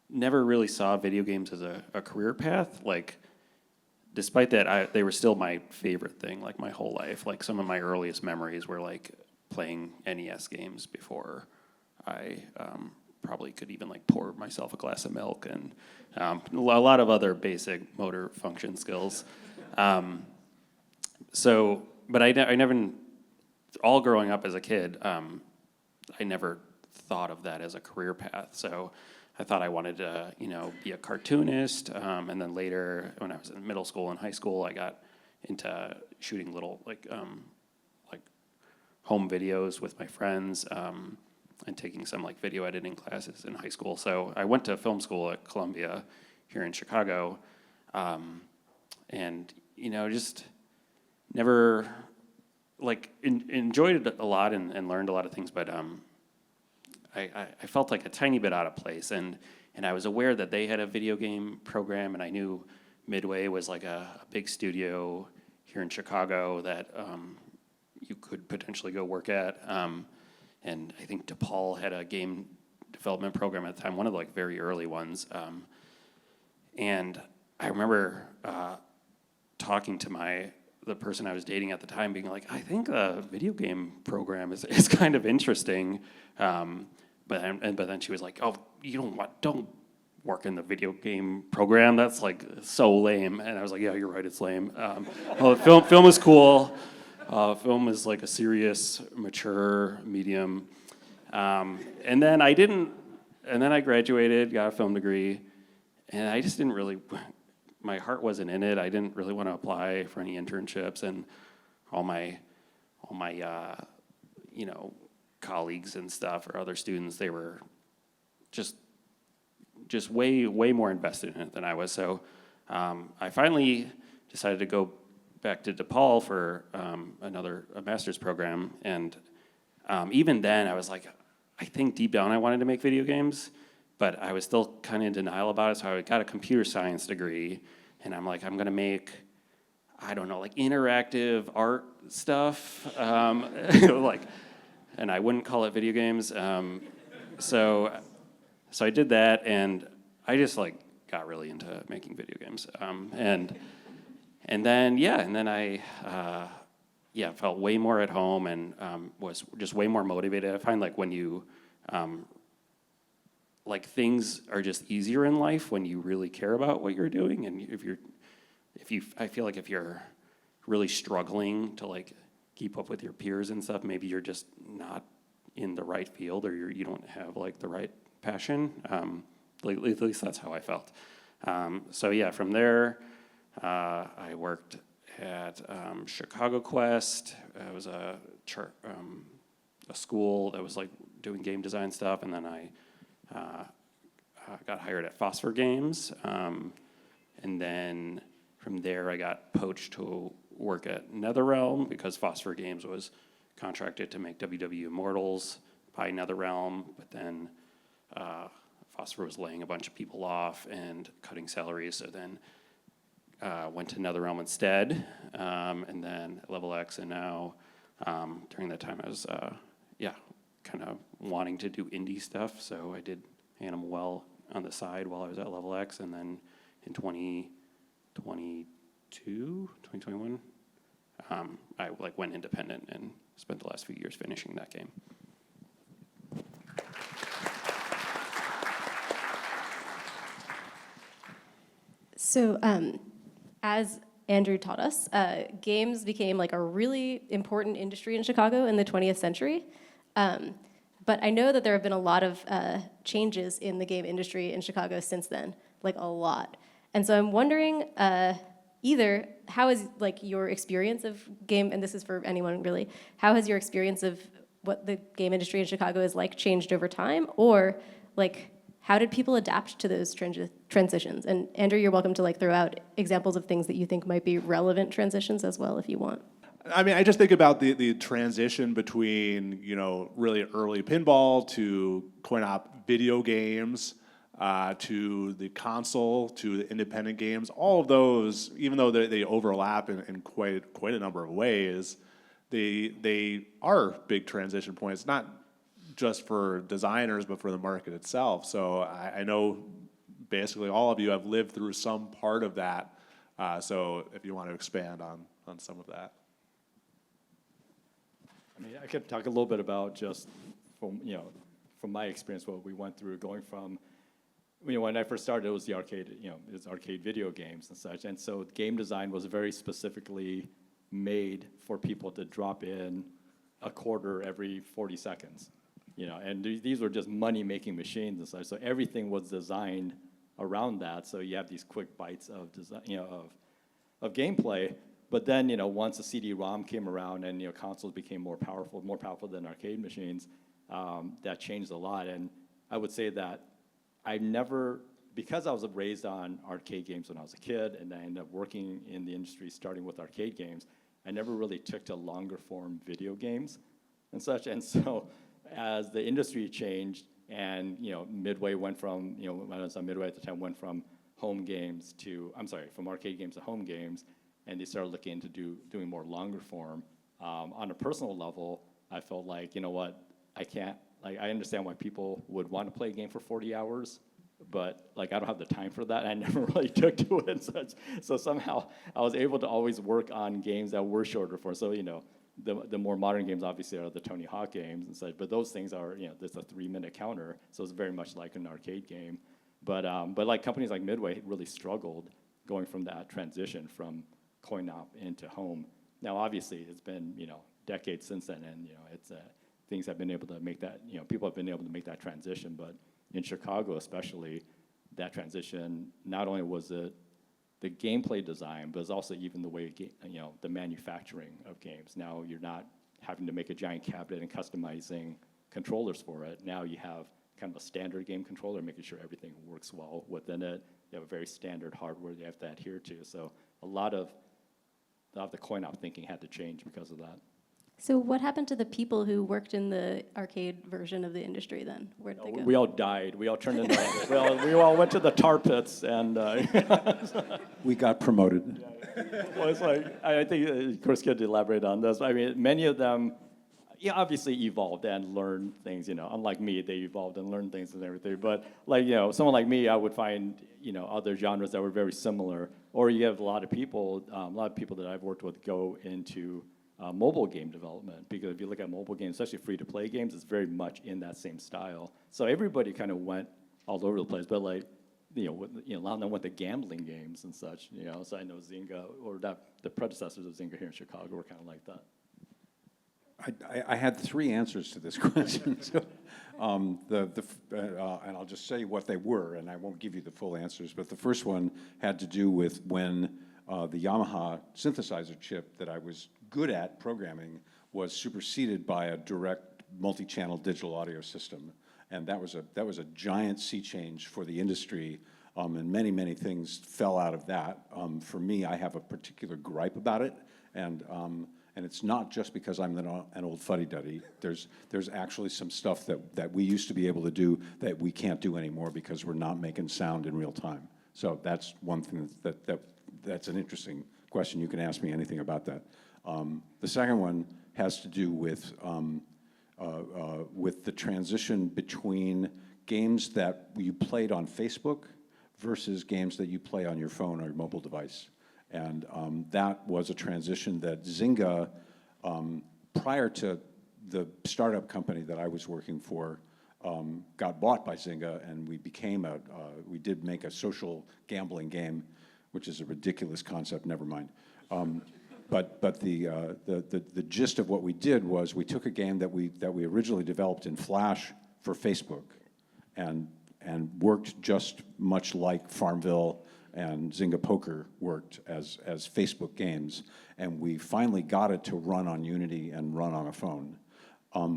never really saw video games as a career path. Like, despite that, they were still my favorite thing, like, my whole life. Like, some of my earliest memories were, like, playing NES games before I probably could even, like, pour myself a glass of milk, and a lot of other basic motor function skills. But I never, all growing up as a kid, I never thought of that as a career path. So I thought I wanted to, be a cartoonist. And then later, when I was in middle school and high school, I got into shooting little, like home videos with my friends, and taking some, like, video editing classes in high school. So I went to film school at Columbia here in Chicago, and, just never, like, enjoyed it a lot and learned a lot of things, but I felt like a tiny bit out of place, and I was aware that they had a video game program, and I knew Midway was like a big studio here in Chicago that you could potentially go work at, and I think DePaul had a game development program at the time, one of the, like, very early ones, and I remember talking to the person I was dating at the time, being like, I think the video game program is kind of interesting. But then she was like, oh, don't work in the video game program. That's, like, so lame. And I was like, yeah, you're right, it's lame. Well, film is cool. Film is, like, a serious, mature medium. And then I graduated, got a film degree, and I just didn't really, my heart wasn't in it. I didn't really want to apply for any internships, and all my colleagues and stuff or other students, they were just way more invested in it than I was. So I finally decided to go back to DePaul for a master's program, and even then I was like, I think deep down I wanted to make video games, but I was still kind of in denial about it. So I got a computer science degree, and I'm like, I'm gonna make, I don't know, like, interactive art stuff, like, and I wouldn't call it video games. So I did that, and I just, like, got really into making video games. And then I felt way more at home, and was just way more motivated. I find, like, when you like, things are just easier in life when you really care about what you're doing, and I feel like if you're really struggling to, like, keep up with your peers and stuff, maybe you're just not in the right field, or you don't have, like, the right passion. At least that's how I felt. From there, I worked at Chicago Quest. It was a school that was, like, doing game design stuff, and then I got hired at Phosphor Games, and then from there I got poached to work at NetherRealm because Phosphor Games was contracted to make WWE Immortals by NetherRealm, but then Phosphor was laying a bunch of people off and cutting salaries, so then went to NetherRealm instead, and then Level X, and now during that time I was kind of wanting to do indie stuff, so I did Animal Well on the side while I was at Level X, and then in 2021, I, like, went independent and spent the last few years finishing that game. So, as Andrew taught us, games became, like, a really important industry in Chicago in the 20th century. But I know that there have been a lot of changes in the game industry in Chicago since then, like, a lot. And so I'm wondering, either how is, like, your experience of game, and this is for anyone really, how has your experience of what the game industry in Chicago is like changed over time, or, like, how did people adapt to those transitions? And Andrew, you're welcome to, like, throw out examples of things that you think might be relevant transitions as well, if you want. I mean, I just think about the transition between, really early pinball to coin-op video games, to the console, to the independent games. All of those, even though they overlap in quite a number of ways, they are big transition points, not just for designers, but for the market itself. So I know basically all of you have lived through some part of that. So if you want to expand on some of that. I mean, I could talk a little bit about just from my experience, what we went through going from, when I first started, it was the arcade, it was arcade video games and such. And so game design was very specifically made for people to drop in a quarter every 40 seconds, and these were just money-making machines and such. So everything was designed around that. So you have these quick bites of design, of gameplay. But then, once the CD-ROM came around and, consoles became more powerful than arcade machines, that changed a lot. And I would say that because I was raised on arcade games when I was a kid, and I ended up working in the industry starting with arcade games, I never really took to longer form video games and such. And so as the industry changed and, Midway went from, when I was on Midway at the time, went from from arcade games to home games, and they started looking into doing more longer form. On a personal level, I felt like, I can't, I understand why people would want to play a game for 40 hours, but I don't have the time for that. I never really took to it and such. So somehow I was able to always work on games that were shorter form. So, the more modern games obviously are the Tony Hawk games and such, but those things are, there's a 3-minute counter. So it's very much like an arcade game. But companies like Midway really struggled going from that transition from coin-op into home. Now, obviously, it's been, decades since then, and, it's things have been able to make that, people have been able to make that transition. But in Chicago especially, that transition, not only was it the gameplay design, but it's also even the way, the manufacturing of games. Now you're not having to make a giant cabinet and customizing controllers for it. Now you have kind of a standard game controller, making sure everything works well within it. You have a very standard hardware you have to adhere to. So a lot of the coin-op thinking had to change because of that. So what happened to the people who worked in the arcade version of the industry then? Where did they go? We all died. We all turned into, we all went to the tar pits, and We got promoted. well, it's I think Chris could elaborate on this. I mean, many of them, obviously evolved and learned things. Unlike me, they evolved and learned things and everything. But someone like me, I would find other genres that were very similar. Or you have a lot of people that I've worked with go into mobile game development, because if you look at mobile games, especially free-to-play games, it's very much in that same style. So everybody kind of went all over the place, but a lot of them went to gambling games and such. So I know Zynga, or the predecessors of Zynga here in Chicago were kind of like that. I had 3 answers to this question. So, and I'll just say what they were, and I won't give you the full answers. But the first one had to do with when the Yamaha synthesizer chip that I was good at programming was superseded by a direct multi-channel digital audio system, and that was a giant sea change for the industry. And many things fell out of that. For me, I have a particular gripe about it, and it's not just because I'm an old fuddy-duddy. There's actually some stuff that we used to be able to do that we can't do anymore because we're not making sound in real time. So that's one thing that's an interesting question. You can ask me anything about that. The second one has to do with the transition between games that you played on Facebook versus games that you play on your phone or your mobile device. And that was a transition that Zynga, prior to the startup company that I was working for, got bought by Zynga, and we did make a social gambling game, which is a ridiculous concept, never mind. But the gist of what we did was we took a game that we originally developed in Flash for Facebook, and worked just much like Farmville and Zynga Poker worked as Facebook games, and we finally got it to run on Unity and run on a phone.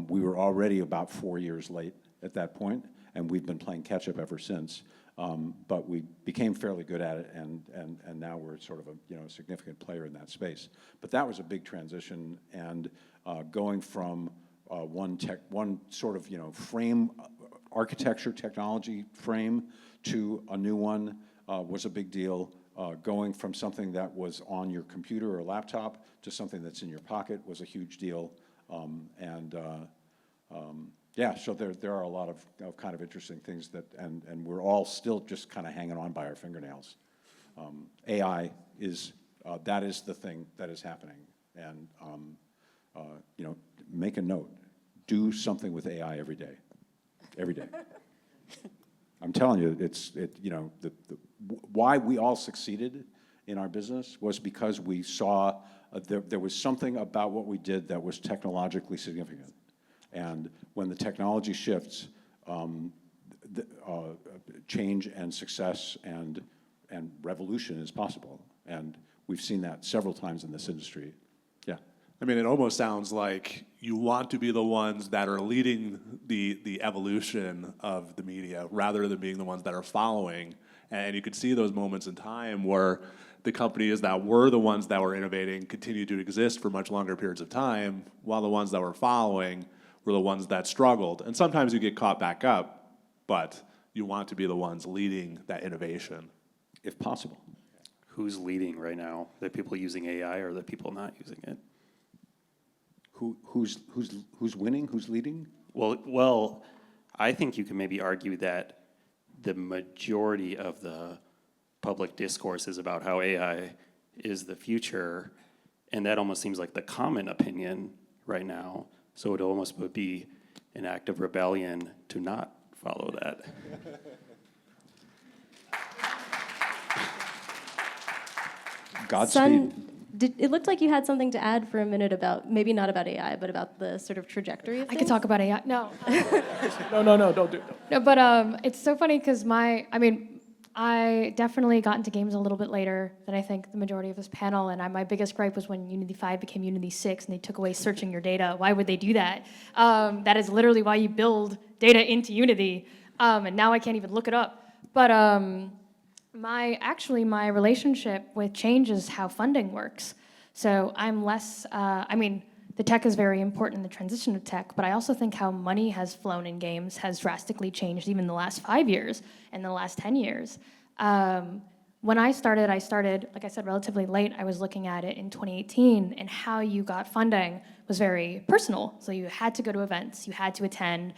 We were already about 4 years late at that point, and we've been playing catch up ever since. But we became fairly good at it, and now we're sort of a significant player in that space. But that was a big transition, and going from one sort of frame architecture technology frame to a new one was a big deal. Going from something that was on your computer or laptop to something that's in your pocket was a huge deal. Yeah, so there are a lot of kind of interesting things that, and we're all still just kind of hanging on by our fingernails. AI is, that is the thing that is happening. And, you know, make a note, do something with AI every day. Every day. I'm telling you, you know, why we all succeeded in our business was because we saw there was something about what we did that was technologically significant. And when the technology shifts, change and success and revolution is possible. And we've seen that several times in this industry. Yeah. I mean, it almost sounds like you want to be the ones that are leading the evolution of the media rather than being the ones that are following. And you could see those moments in time where the companies that were the ones that were innovating continued to exist for much longer periods of time, while the ones that were following were the ones that struggled. And sometimes you get caught back up, but you want to be the ones leading that innovation. If possible. Who's leading right now? The people using AI or the people not using it? Who's winning? Who's leading? Well, I think you can maybe argue that the majority of the public discourse is about how AI is the future, and that almost seems like the common opinion right now. So it almost would be an act of rebellion to not follow that. Godspeed. It looked like you had something to add for a minute about, maybe not about AI, but about the sort of trajectory of I things. could talk about AI. No. No, don't do it. No, but it's so funny because I definitely got into games a little bit later than I think the majority of this panel, and my biggest gripe was when Unity 5 became Unity 6 and they took away searching your data. Why would they do that? That is literally why you build data into Unity, and now I can't even look it up. But my relationship with change is how funding works. So I'm less, the tech is very important in the transition of tech, but I also think how money has flown in games has drastically changed even in the last 5 years and the last 10 years. When I started, like I said, relatively late. I was looking at it in 2018, and how you got funding was very personal. So you had to go to events, you had to attend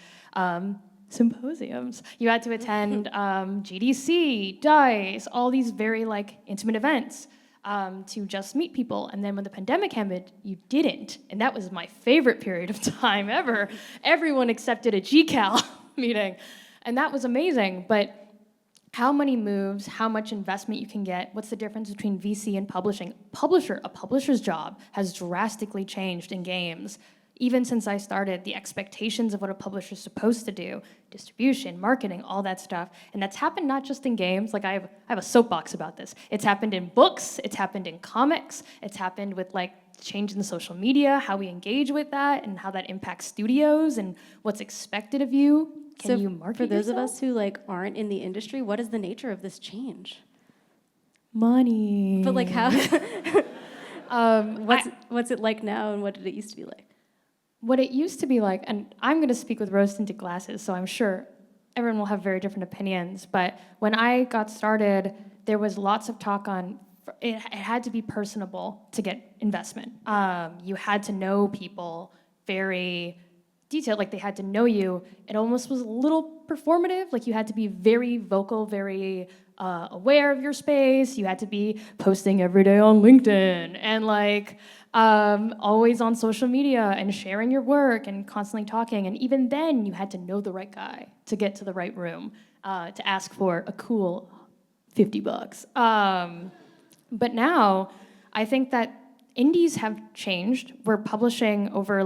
symposiums, you had to attend GDC, DICE, all these very intimate events. To just meet people. And then when the pandemic happened, you didn't. And that was my favorite period of time ever. Everyone accepted a GCal meeting. And that was amazing. But how many moves, how much investment you can get, what's the difference between VC and publishing? A publisher's job has drastically changed in games. Even since I started, the expectations of what a publisher's supposed to do, distribution, marketing, all that stuff. And that's happened not just in games. I have a soapbox about this. It's happened in books, it's happened in comics, it's happened with change in social media, how we engage with that, and how that impacts studios and what's expected of you. Can you market for those yourself? of us who aren't in the industry, what is the nature of this change? Money. But how what's it like now, and what did it used to be like? What it used to be like, and I'm going to speak with rose-tinted glasses, so I'm sure everyone will have very different opinions, but when I got started, there was lots of talk on, it had to be personable to get investment. You had to know people very detailed, they had to know you. It almost was a little performative, you had to be very vocal, very aware of your space. You had to be posting every day on LinkedIn, and always on social media and sharing your work and constantly talking. And even then, you had to know the right guy to get to the right room to ask for a cool $50. But now, I think that indies have changed. We're publishing over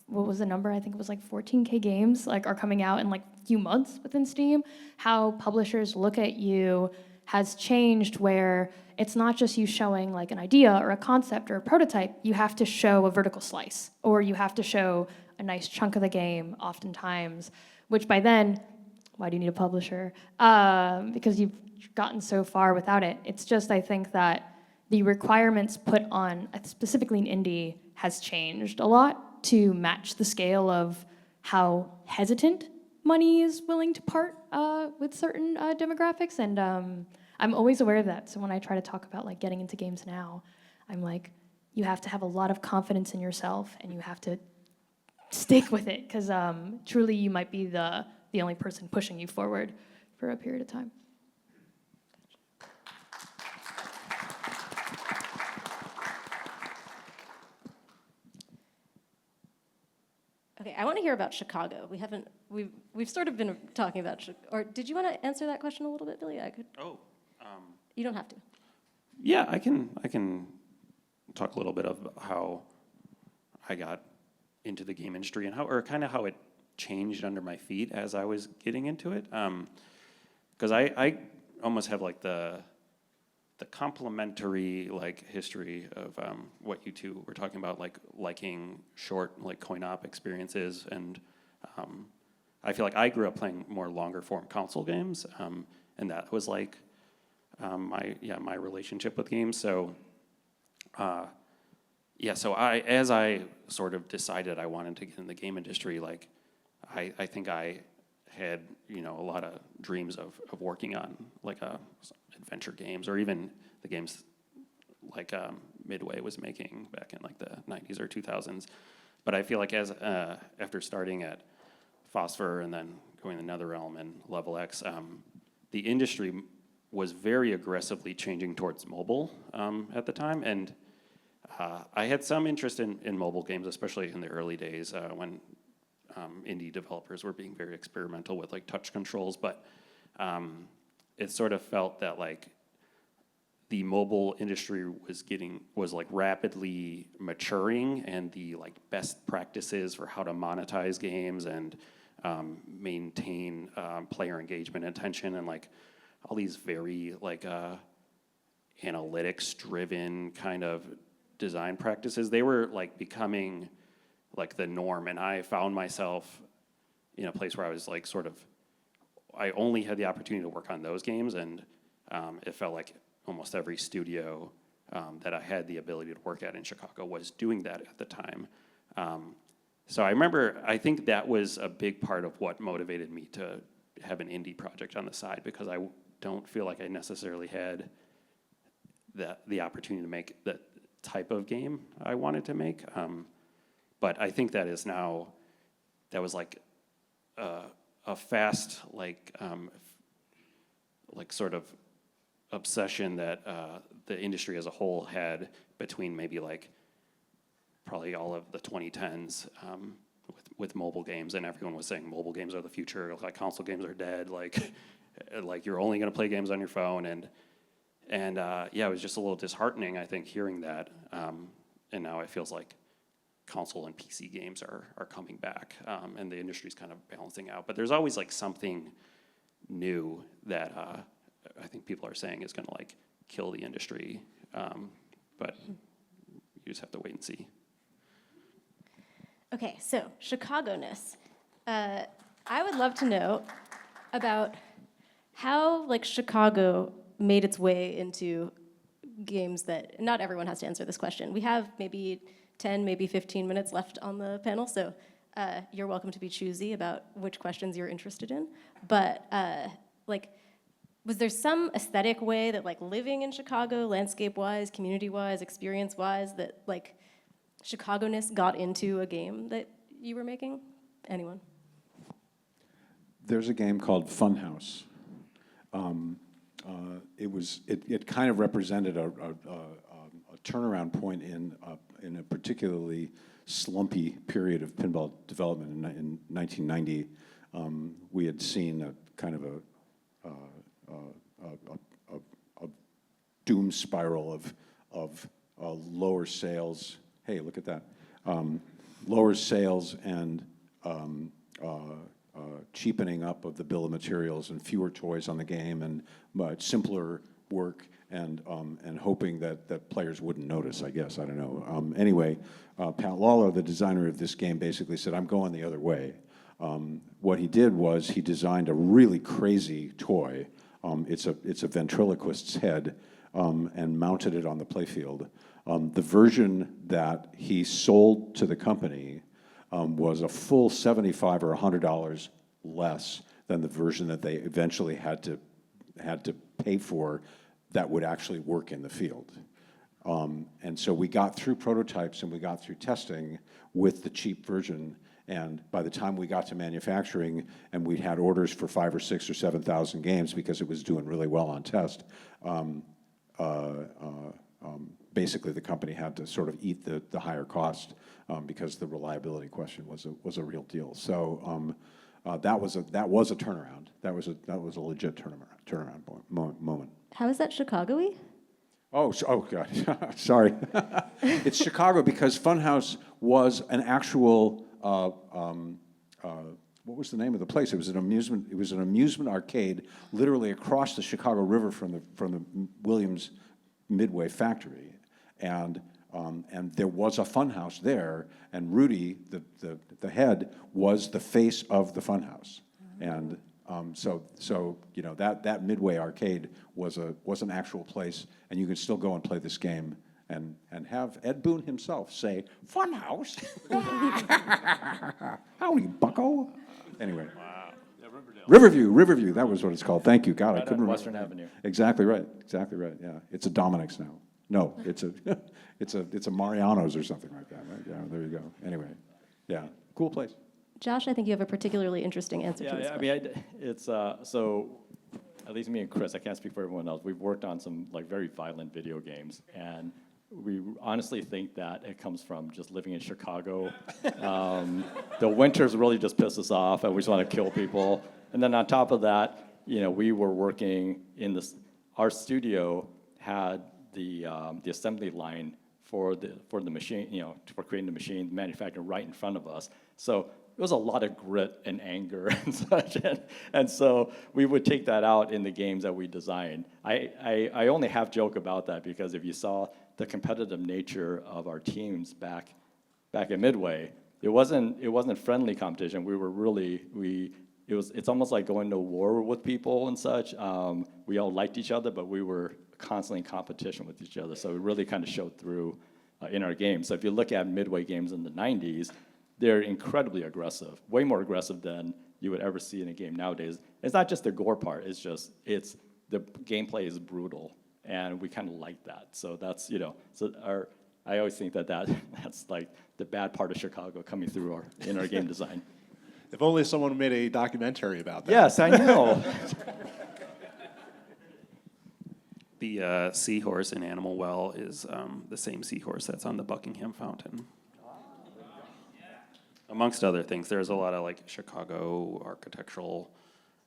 what was the number? I think it was 14K games are coming out in few months within Steam. How publishers look at you has changed, where it's not just you showing an idea or a concept or a prototype. You have to show a vertical slice, or you have to show a nice chunk of the game oftentimes, which by then, why do you need a publisher? Because you've gotten so far without it. It's just, I think that the requirements put on, specifically in indie, has changed a lot to match the scale of how hesitant money is willing to part with certain demographics, and I'm always aware of that. So when I try to talk about getting into games now, I'm you have to have a lot of confidence in yourself, and you have to stick with it, because truly you might be the only person pushing you forward for a period of time. Okay, I want to hear about Chicago. We've sort of been talking about, or did you want to answer that question a little bit, Billy? I could. Oh, You don't have to. yeah, I can talk a little bit of how I got into the game industry and how it changed under my feet as I was getting into it. Because I almost have like the complementary like history of what you two were talking about, like liking short like coin-op experiences, and I feel like I grew up playing more longer form console games, and that was like my relationship with games. So so as I sort of decided I wanted to get in the game industry, like I think I had a lot of dreams of working on like adventure games, or even the games like Midway was making back in like the 90s or 2000s. But I feel like as after starting at Phosphor and then going to NetherRealm and Level X, the industry was very aggressively changing towards mobile at the time, and I had some interest in mobile games, especially in the early days when indie developers were being very experimental with like touch controls, but it sort of felt that like the mobile industry was like rapidly maturing, and the like best practices for how to monetize games and maintain player engagement and attention, and like all these very like analytics driven kind of design practices, they were like becoming like the norm. And I found myself in a place where I was like I only had the opportunity to work on those games, and it felt like almost every studio that I had the ability to work at in Chicago was doing that at the time. So I think that was a big part of what motivated me to have an indie project on the side, because I don't feel like I necessarily had the opportunity to make the type of game I wanted to make. But I think that was like a fast like sort of obsession that the industry as a whole had between maybe like probably all of the 2010s with mobile games, and everyone was saying mobile games are the future, like console games are dead, like you're only going to play games on your phone, and it was just a little disheartening, I think, hearing that, and now it feels like console and PC games are coming back, and the industry's kind of balancing out. But there's always like something new that I think people are saying is going to like kill the industry, but you just have to wait and see. Okay, so Chicago-ness. I would love to know about how like Chicago made its way into games that, not everyone has to answer this question. We have maybe 10, maybe 15 minutes left on the panel, so you're welcome to be choosy about which questions you're interested in. But was there some aesthetic way that like living in Chicago, landscape-wise, community-wise, experience-wise, that like Chicago-ness got into a game that you were making? Anyone? There's a game called Funhouse. It kind of represented a turnaround point in a particularly slumpy period of pinball development in 1990. We had seen a kind of a doom spiral of lower sales. Hey, look at that. Lower sales and cheapening up of the bill of materials, and fewer toys on the game, and much simpler work, and hoping that players wouldn't notice, I guess. I don't know. Anyway, Pat Lawler, the designer of this game, basically said, I'm going the other way. What he did was he designed a really crazy toy. It's a ventriloquist's head, and mounted it on the playfield. The version that he sold to the company was a full $75 or $100 less than the version that they eventually had to pay for that would actually work in the field. And so we got through prototypes and we got through testing with the cheap version, And by the time we got to manufacturing and we'd had orders for 5,000 or 6,000 or 7,000 games because it was doing really well on test, basically the company had to sort of eat the higher cost because the reliability question was a real deal. So that was a turnaround. That was a legit turnaround moment. How is that Chicago-y? Oh God, sorry. It's Chicago because Funhouse was an actual. What was the name of the place? It was an amusement arcade, literally across the Chicago River from the Williams Midway factory, and there was a Funhouse there, and Rudy, the head, was the face of the Funhouse, and. So you know that Midway arcade was an actual place, and you could still go and play this game and have Ed Boon himself say "Funhouse." Howdy, Bucko. Anyway. Wow. Yeah, Riverview. That was what it's called. Thank you, God. I couldn't remember. Western Avenue. Exactly right. Yeah, it's a Dominic's now. No, it's a Mariano's or something like that. Right? Yeah, there you go. Anyway, yeah, cool place. Josh, I think you have a particularly interesting answer to this Yeah, I question. mean, it's so at least me and Chris, I can't speak for everyone else. We've worked on some like very violent video games, and we honestly think that it comes from just living in Chicago. The winters really just piss us off, and we just want to kill people. And then on top of that, you know, we were working in this. Our studio had the assembly line for the machine, you know, for creating the machine, manufacturing right in front of us. So it was a lot of grit and anger and such, and so we would take that out in the games that we designed. I only half joke about that because if you saw the competitive nature of our teams back at Midway, it wasn't friendly competition. We were really it's almost like going to war with people and such. We all liked each other, but we were constantly in competition with each other. So it really kind of showed through in our games. So if you look at Midway games in the 90s, they're incredibly aggressive, way more aggressive than you would ever see in a game nowadays. It's not just the gore part, it's the gameplay is brutal, and we kind of like that. So that's, you know, I always think that's like the bad part of Chicago coming through in our game design. If only someone made a documentary about that. Yes, I know. The seahorse in Animal Well is the same seahorse that's on the Buckingham Fountain. Amongst other things, there's a lot of like Chicago architectural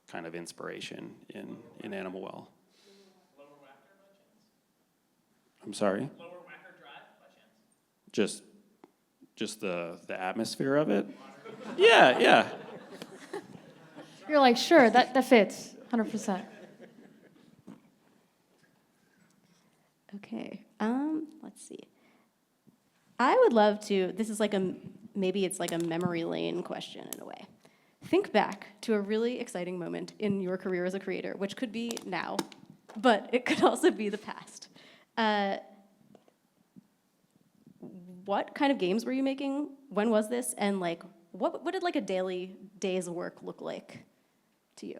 kind of inspiration in Animal Well. Lower Wacker by chance? I'm sorry? Lower Wacker Drive by chance? Just the atmosphere of it? Yeah. You're like, sure, that fits, 100%. Okay, let's see. I would love to, this is like maybe it's like a memory lane question in a way. Think back to a really exciting moment in your career as a creator, which could be now, but it could also be the past. What kind of games were you making? When was this? And like, what did like a day's work look like to you?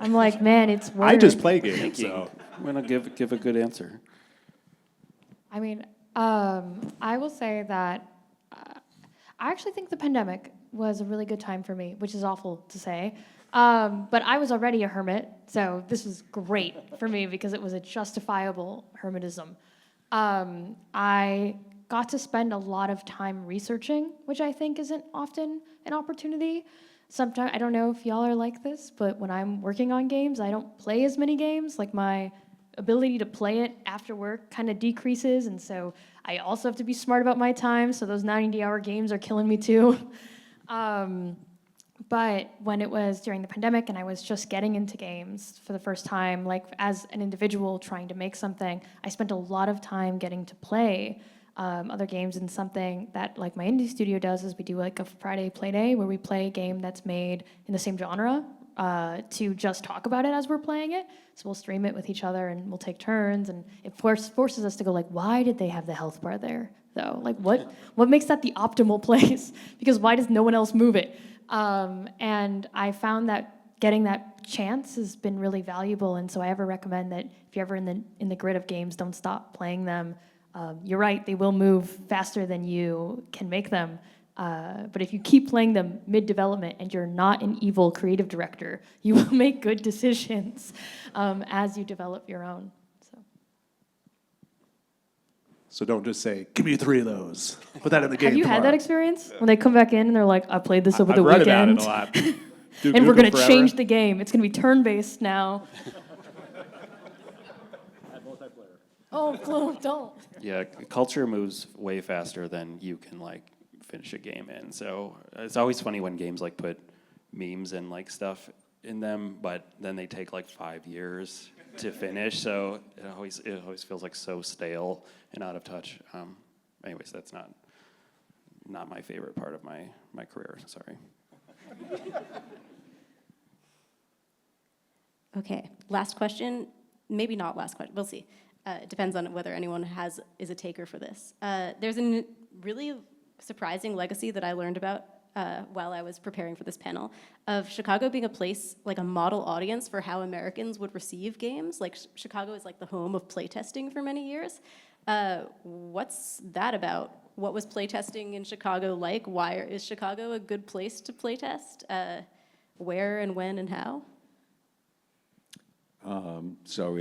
I'm like, man, it's work. I just play games, so. I'm gonna give a good answer. I mean, I will say that I actually think the pandemic was a really good time for me, which is awful to say. But I was already a hermit, so this was great for me because it was a justifiable hermetism. I got to spend a lot of time researching, which I think isn't often an opportunity. Sometimes, I don't know if y'all are like this, but when I'm working on games, I don't play as many games. Like my ability to play it after work kind of decreases, and so I also have to be smart about my time, so those 90-hour games are killing me too. But when it was during the pandemic and I was just getting into games for the first time, like as an individual trying to make something, I spent a lot of time getting to play other games. And something that like my indie studio does is we do like a Friday play day where we play a game that's made in the same genre to just talk about it as we're playing it. So we'll stream it with each other and we'll take turns, and it forces us to go like, why did they have the health bar there though? Like what makes that the optimal place? Because why does no one else move it? And I found that getting that chance has been really valuable, and so I ever recommend that if you're ever in the grid of games, don't stop playing them. You're right, they will move faster than you can make them, but if you keep playing them mid-development and you're not an evil creative director, you will make good decisions as you develop your own. So don't just say, give me 3 of those. Put that in the game Have you had tomorrow. that experience? When they come back in and they're like, I played this over the I've read weekend. about it a lot. Duke And we're Nukem going to forever. change the game. It's going to be turn-based now. Oh, don't. Yeah, culture moves way faster than you can like finish a game in. So it's always funny when games like put memes and like stuff in them, but then they take like 5 years to finish. So it always feels like so stale and out of touch. Anyways, that's not my favorite part of my career. Sorry. Okay, last question. Maybe not last question. We'll see. It depends on whether anyone is a taker for this. There's a really surprising legacy that I learned about while I was preparing for this panel of Chicago being a place, like a model audience for how Americans would receive games. Like Chicago is like the home of playtesting for many years. What's that about? What was playtesting in Chicago like? Why is Chicago a good place to playtest? Where and when and how? So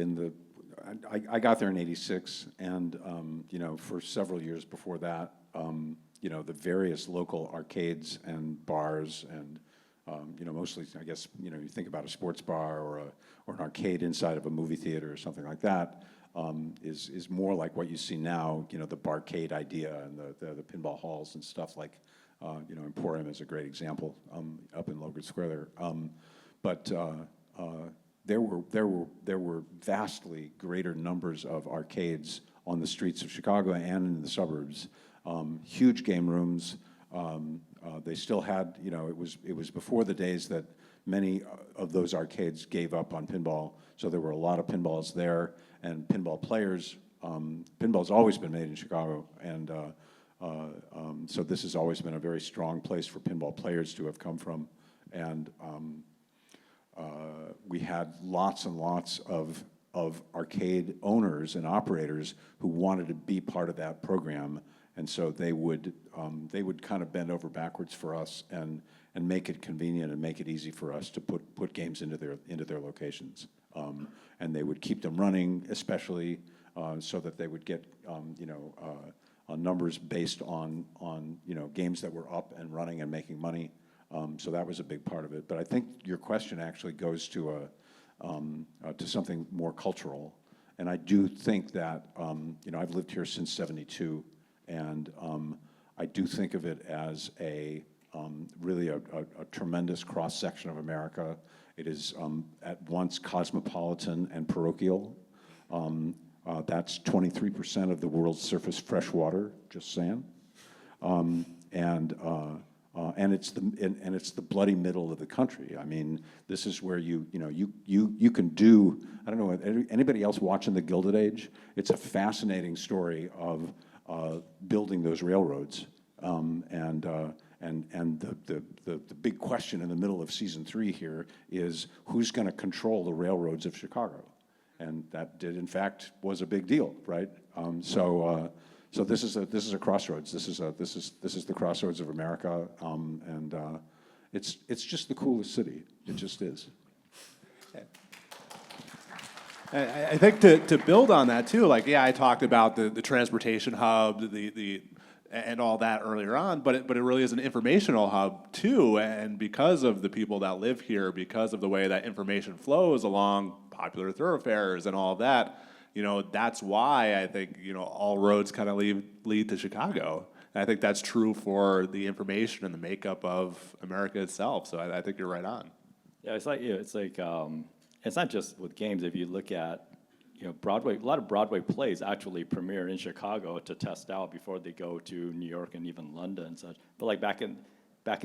I got there in '86, and you know, for several years before that, you know, the various local arcades and bars, and you know, mostly, I guess, you know, you think about a sports bar or an arcade inside of a movie theater or something like that, is more like what you see now. You know, the barcade idea and the pinball halls and stuff like, you know, Emporium is a great example up in Logan Square there, but. There were vastly greater numbers of arcades on the streets of Chicago and in the suburbs. Huge game rooms. They still had, you know, it was before the days that many of those arcades gave up on pinball. So there were a lot of pinballs there, and pinball players. Pinball's always been made in Chicago, and so this has always been a very strong place for pinball players to have come from, and. We had lots and lots of arcade owners and operators who wanted to be part of that program, and so they would kind of bend over backwards for us and make it convenient and make it easy for us to put games into their locations, and they would keep them running, especially so that they would get you know, numbers based on you know, games that were up and running and making money. So that was a big part of it. But I think your question actually goes to something more cultural. And I do think that, you know, I've lived here since '72, and I do think of it as really a tremendous cross-section of America. It is at once cosmopolitan and parochial. That's 23% of the world's surface fresh water, just saying. And it's the bloody middle of the country. I mean, this is where you can do. I don't know, anybody else watching The Gilded Age? It's a fascinating story of building those railroads, and the big question in the middle of season 3 here is who's going to control the railroads of Chicago, and that in fact was a big deal, right? So this is a crossroads. This is the crossroads of America, and it's just the coolest city. It just is. I think to build on that too, like, yeah, I talked about the transportation hub, and all that earlier on, but it really is an informational hub too, and because of the people that live here, because of the way that information flows along popular thoroughfares and all of that, you know, that's why I think, you know, all roads kind of lead to Chicago. And I think that's true for the information and the makeup of America itself. So I think you're right on. Yeah, it's like it's not just with games. If you look at, you know, Broadway, a lot of Broadway plays actually premiere in Chicago to test out before they go to New York and even London and such. But like back in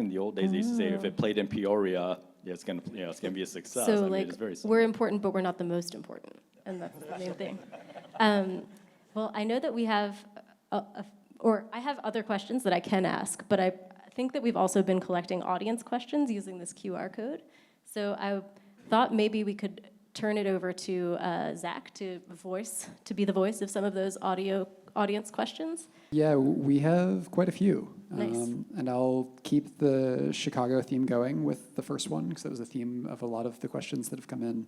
the old days, they used to say if it played in Peoria, yeah, it's gonna be a success. So I mean, like it's very we're important, but we're not the most important, and that's the main thing. Well, I know that we have, or I have other questions that I can ask, but I think that we've also been collecting audience questions using this QR code. So I thought maybe we could turn it over to Zach to be the voice of some of those audience questions. Yeah, we have quite a few. Nice. And I'll keep the Chicago theme going with the first one, because that was the theme of a lot of the questions that have come in.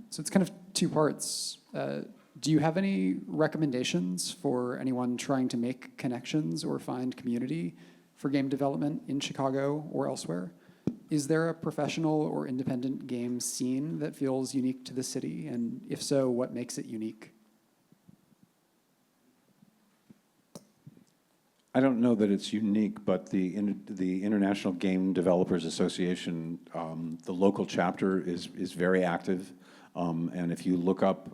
So it's kind of two parts. Do you have any recommendations for anyone trying to make connections or find community for game development in Chicago or elsewhere? Is there a professional or independent game scene that feels unique to the city? And if so, what makes it unique? I don't know that it's unique, but the International Game Developers Association, the local chapter is very active. And if you look up,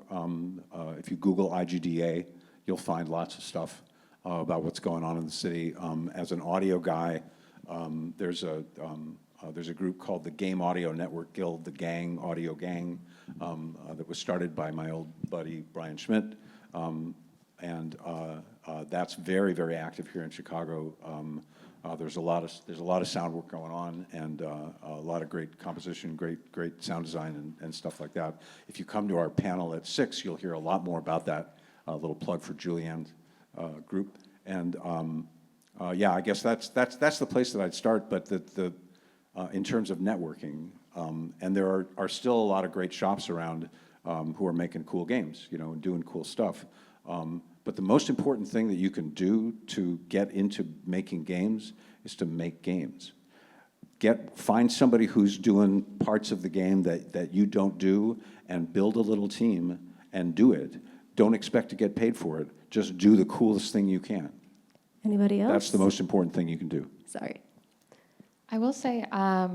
if you Google IGDA, you'll find lots of stuff about what's going on in the city. As an audio guy, there's a group called the Game Audio Network Guild, the Gang, Audio Gang, that was started by my old buddy Brian Schmidt. And that's very, very active here in Chicago. There's a lot of sound work going on, and a lot of great composition, great sound design, and stuff like that. If you come to our panel at 6, you'll hear a lot more about that. A little plug for Julianne's group, and yeah, I guess that's the place that I'd start. But in terms of networking, and there are still a lot of great shops around who are making cool games, and doing cool stuff. But the most important thing that you can do to get into making games is to make games. Find somebody who's doing parts of the game that you don't do, and build a little team and do it. Don't expect to get paid for it. Just do the coolest thing you can. Anybody else? That's the most important thing you can do. Sorry. I will say I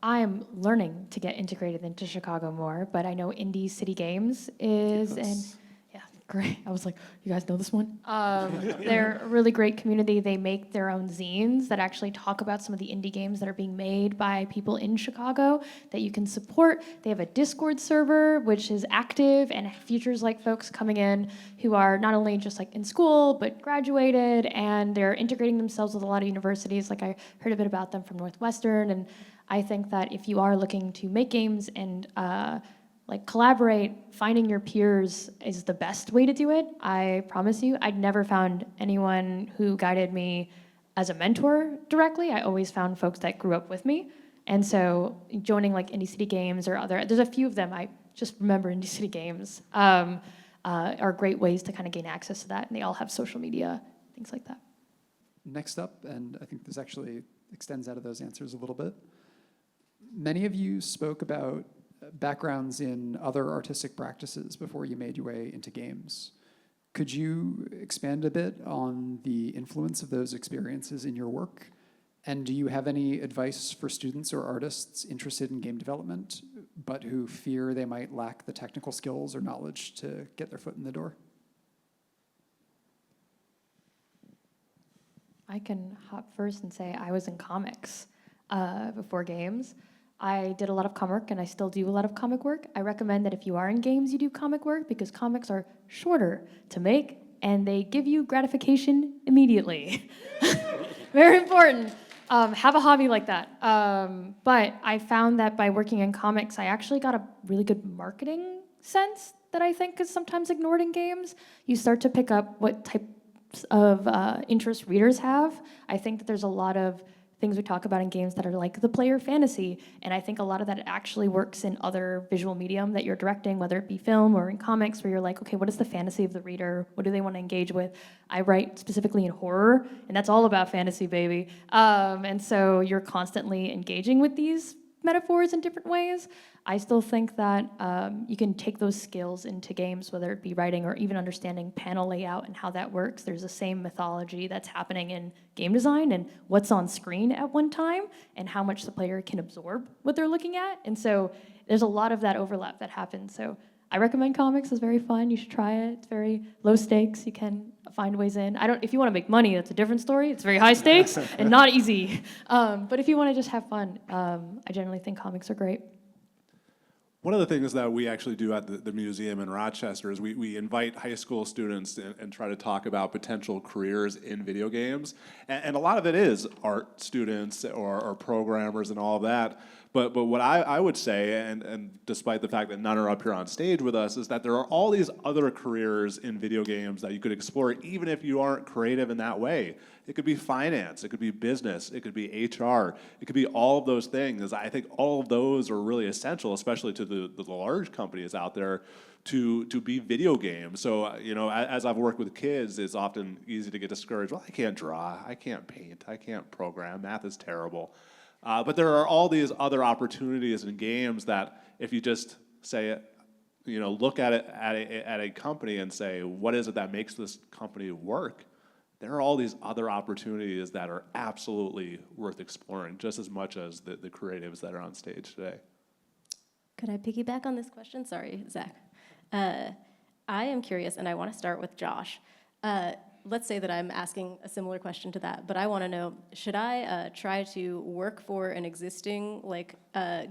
am learning to get integrated into Chicago more, but I know Indie City Games is, and yeah, great. I was like, you guys know this one? They're a really great community. They make their own zines that actually talk about some of the indie games that are being made by people in Chicago that you can support. They have a Discord server, which is active and features like folks coming in who are not only just like in school, but graduated, and they're integrating themselves with a lot of universities. Like I heard a bit about them from Northwestern, and I think that if you are looking to make games and like collaborate, finding your peers is the best way to do it. I promise you, I'd never found anyone who guided me as a mentor directly. I always found folks that grew up with me. And so joining like Indie City Games or there's a few of them, I just remember Indie City Games, are great ways to kind of gain access to that. And they all have social media, things like that. Next up, and I think this actually extends out of those answers a little bit. Many of you spoke about backgrounds in other artistic practices before you made your way into games. Could you expand a bit on the influence of those experiences in your work? And do you have any advice for students or artists interested in game development, but who fear they might lack the technical skills or knowledge to get their foot in the door? I can hop first and say I was in comics before games. I did a lot of comic work, and I still do a lot of comic work. I recommend that if you are in games, you do comic work, because comics are shorter to make, and they give you gratification immediately. Very important. Have a hobby like that. But I found that by working in comics, I actually got a really good marketing sense that I think is sometimes ignored in games. You start to pick up what types of interest readers have. I think that there's a lot of things we talk about in games that are like the player fantasy, and I think a lot of that actually works in other visual medium that you're directing, whether it be film or in comics, where you're like, okay, what is the fantasy of the reader? What do they want to engage with? I write specifically in horror, and that's all about fantasy, baby. And so you're constantly engaging with these metaphors in different ways. I still think that you can take those skills into games, whether it be writing or even understanding panel layout and how that works. There's the same mythology that's happening in game design and what's on screen at one time and how much the player can absorb what they're looking at. And so there's a lot of that overlap that happens. So I recommend comics. It's very fun. You should try it. It's very low stakes. You can find ways in. If you want to make money, that's a different story. It's very high stakes and not easy. But if you want to just have fun, I generally think comics are great. One of the things that we actually do at the museum in Rochester is we invite high school students and try to talk about potential careers in video games. And a lot of it is art students or programmers and all of that. But what I would say, and despite the fact that none are up here on stage with us, is that there are all these other careers in video games that you could explore even if you aren't creative in that way. It could be finance, it could be business, it could be HR, it could be all of those things. I think all of those are really essential, especially to the large companies out there, to be video games. So, as I've worked with kids, it's often easy to get discouraged. Well, I can't draw, I can't paint, I can't program, math is terrible. But there are all these other opportunities in games that if you just say, look at it at a company and say, what is it that makes this company work? There are all these other opportunities that are absolutely worth exploring, just as much as the creatives that are on stage today. Could I piggyback on this question? Sorry, Zach. I am curious, and I want to start with Josh. Let's say that I'm asking a similar question to that, but I want to know, should I try to work for an existing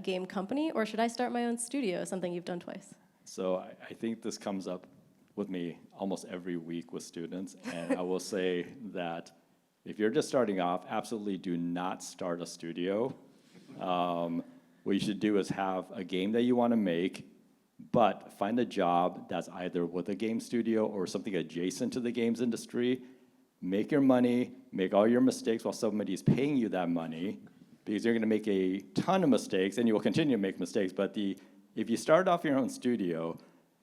game company, or should I start my own studio, something you've done twice? So I think this comes up with me almost every week with students, and I will say that if you're just starting off, absolutely do not start a studio. What you should do is have a game that you want to make, but find a job that's either with a game studio or something adjacent to the games industry. Make your money, make all your mistakes while somebody's paying you that money, because you're going to make a ton of mistakes, and you will continue to make mistakes. But if you start off your own studio,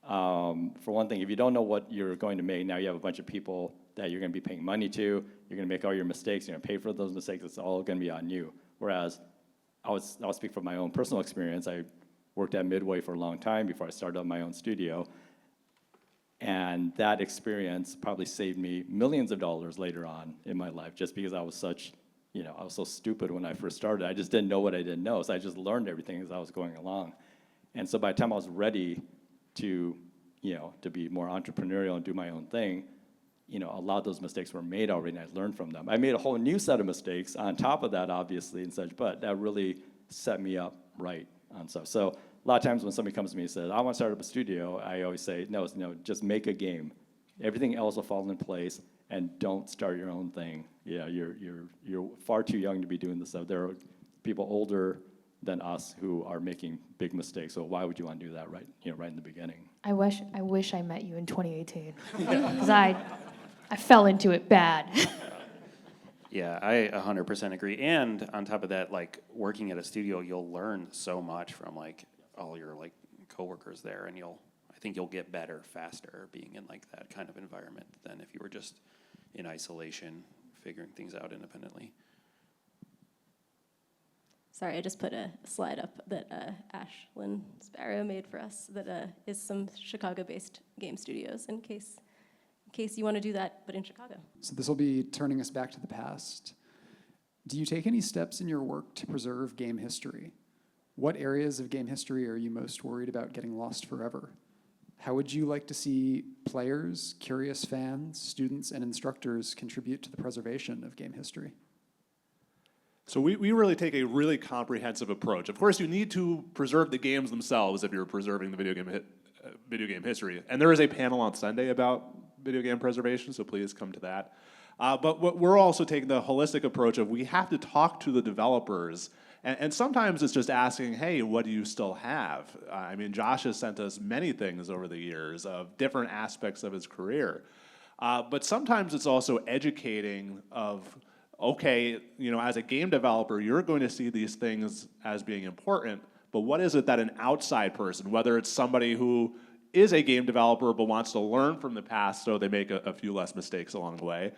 for one thing, if you don't know what you're going to make, now you have a bunch of people that you're going to be paying money to, you're going to make all your mistakes, you're going to pay for those mistakes, it's all going to be on you. Whereas, I'll speak from my own personal experience. I worked at Midway for a long time before I started up my own studio. And that experience probably saved me millions of dollars later on in my life, just because I was I was so stupid when I first started. I just didn't know what I didn't know, so I just learned everything as I was going along. And so by the time I was ready to be more entrepreneurial and do my own thing, a lot of those mistakes were made already, and I learned from them. I made a whole new set of mistakes on top of that, obviously, and such, but that really set me up right on stuff. So a lot of times when somebody comes to me and says, I want to start up a studio, I always say, no, just make a game. Everything else will fall in place, and don't start your own thing. Yeah, you're far too young to be doing this stuff. There are people older than us who are making big mistakes, so why would you want to do that right in the beginning? I wish I met you in 2018, because I fell into it bad. Yeah, I 100% agree. And on top of that, working at a studio, you'll learn so much from all your coworkers there, and I think you'll get better faster being in that kind of environment than if you were just in isolation, figuring things out independently. Sorry, I just put a slide up that Ashlyn Sparrow made for us that is some Chicago-based game studios in case you want to do that, but in Chicago. So this will be turning us back to the past. Do you take any steps in your work to preserve game history? What areas of game history are you most worried about getting lost forever? How would you like to see players, curious fans, students, and instructors contribute to the preservation of game history? So we really take a really comprehensive approach. Of course, you need to preserve the games themselves if you're preserving the video game history. And there is a panel on Sunday about video game preservation, so please come to that. But what we're also taking the holistic approach of we have to talk to the developers. And sometimes it's just asking, hey, what do you still have? Josh has sent us many things over the years of different aspects of his career. But sometimes it's also educating of, okay, as a game developer, you're going to see these things as being important, but what is it that an outside person, whether it's somebody who is a game developer but wants to learn from the past so they make a few less mistakes along the way,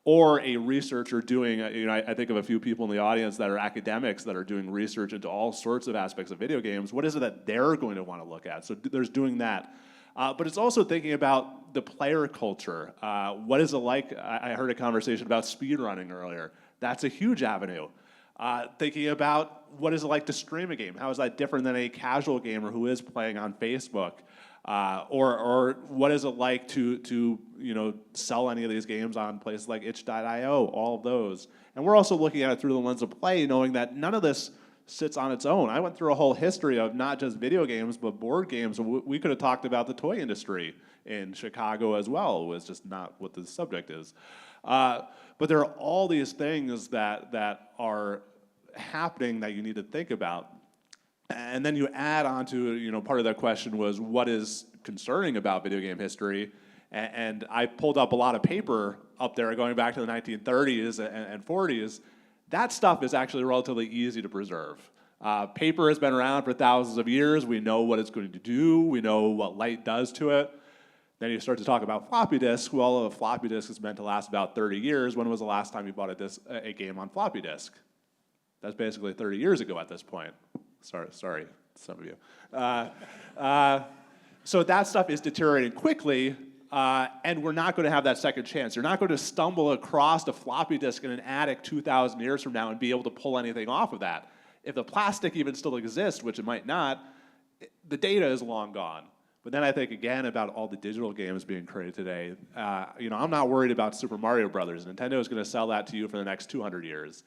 or a researcher doing, I think of a few people in the audience that are academics that are doing research into all sorts of aspects of video games, what is it that they're going to want to look at? So there's doing that. But it's also thinking about the player culture. What is it like? I heard a conversation about speedrunning earlier. That's a huge avenue. Thinking about what is it like to stream a game? How is that different than a casual gamer who is playing on Facebook? Or what is it like to sell any of these games on places like itch.io, all of those. And we're also looking at it through the lens of play, knowing that none of this sits on its own. I went through a whole history of not just video games, but board games. We could have talked about the toy industry in Chicago as well. It was just not what the subject is. But there are all these things that are happening that you need to think about. And then you add on to, part of that question was what is concerning about video game history. And I pulled up a lot of paper up there going back to the 1930s and 40s. That stuff is actually relatively easy to preserve. Paper has been around for thousands of years. We know what it's going to do. We know what light does to it. Then you start to talk about floppy disk. Well, a floppy disk is meant to last about 30 years. When was the last time you bought a game on floppy disk? That's basically 30 years ago at this point. Sorry, some of you. So that stuff is deteriorating quickly, and we're not going to have that second chance. You're not going to stumble across a floppy disk in an attic 2,000 years from now and be able to pull anything off of that. If the plastic even still exists, which it might not, the data is long gone. But then I think again about all the digital games being created today. I'm not worried about Super Mario Brothers. Nintendo is going to sell that to you for the next 200 years.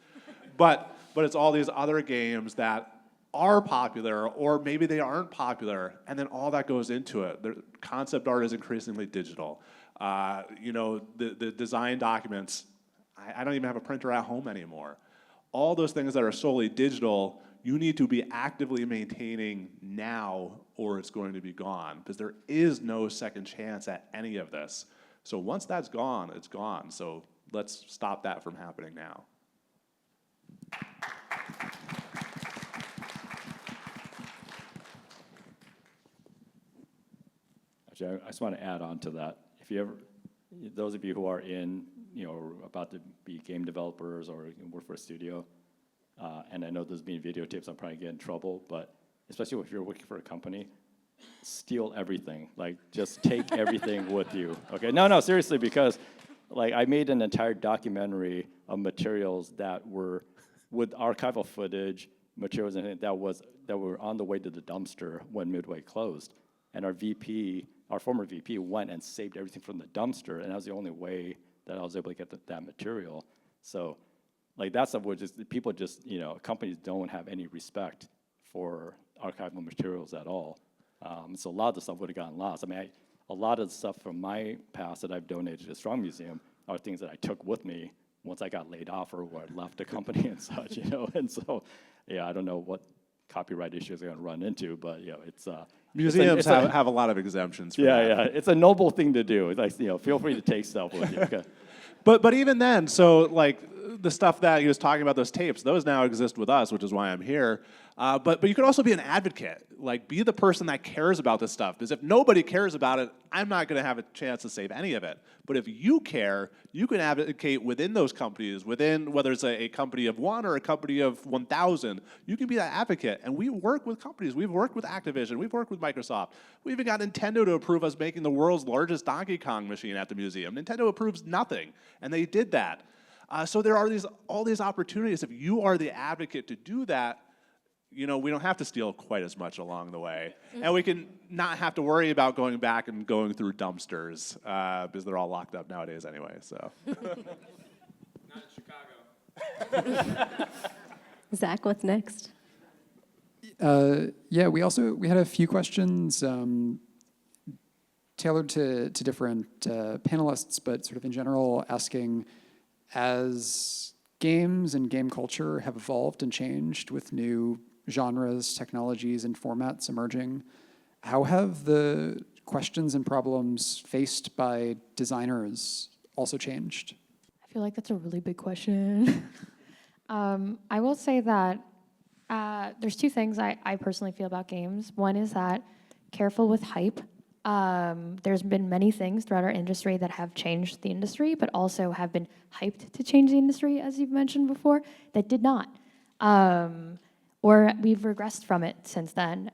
But it's all these other games that are popular, or maybe they aren't popular, and then all that goes into it. The concept art is increasingly digital. The design documents, I don't even have a printer at home anymore. All those things that are solely digital, you need to be actively maintaining now, or it's going to be gone, because there is no second chance at any of this. So once that's gone, it's gone. So let's stop that from happening now. Actually, I just want to add on to that. If you ever, those of you who are about to be game developers or work for a studio, and I know there's been videotapes, I'll probably get in trouble, but especially if you're working for a company, steal everything. Like, just take everything with you, okay? No, seriously, because I made an entire documentary of materials that were with archival footage, materials and that were on the way to the dumpster when Midway closed. And our former VP went and saved everything from the dumpster, and that was the only way that I was able to get that material. So, that stuff would people companies don't have any respect for archival materials at all. So a lot of the stuff would have gotten lost. A lot of the stuff from my past that I've donated to the Strong Museum are things that I took with me once I got laid off or I left the company and such, And so, I don't know what copyright issues are going to run into, but it's museums have a lot of exemptions for that. Yeah, it's a noble thing to do. Feel free to take stuff with you. Okay. But even then, so the stuff that he was talking about, those tapes, those now exist with us, which is why I'm here. But you could also be an advocate, be the person that cares about this stuff. Because if nobody cares about it, I'm not going to have a chance to save any of it. But if you care, you can advocate within those companies, within whether it's a company of 1 or a company of 1,000. You can be that advocate. And we work with companies. We've worked with Activision. We've worked with Microsoft. We even got Nintendo to approve us making the world's largest Donkey Kong machine at the museum. Nintendo approves nothing, and they did that. So there are all these opportunities. If you are the advocate to do that, we don't have to steal quite as much along the way. And we can not have to worry about going back and going through dumpsters, because they're all locked up nowadays anyway, so. Not in Chicago. Zach, what's next? We had a few questions tailored to different panelists, but sort of in general asking, as games and game culture have evolved and changed with new genres, technologies, and formats emerging, how have the questions and problems faced by designers also changed? I feel like that's a really big question. I will say that there's two things I personally feel about games. One is that careful with hype. There's been many things throughout our industry that have changed the industry, but also have been hyped to change the industry, as you've mentioned before, that did not. Or we've regressed from it since then.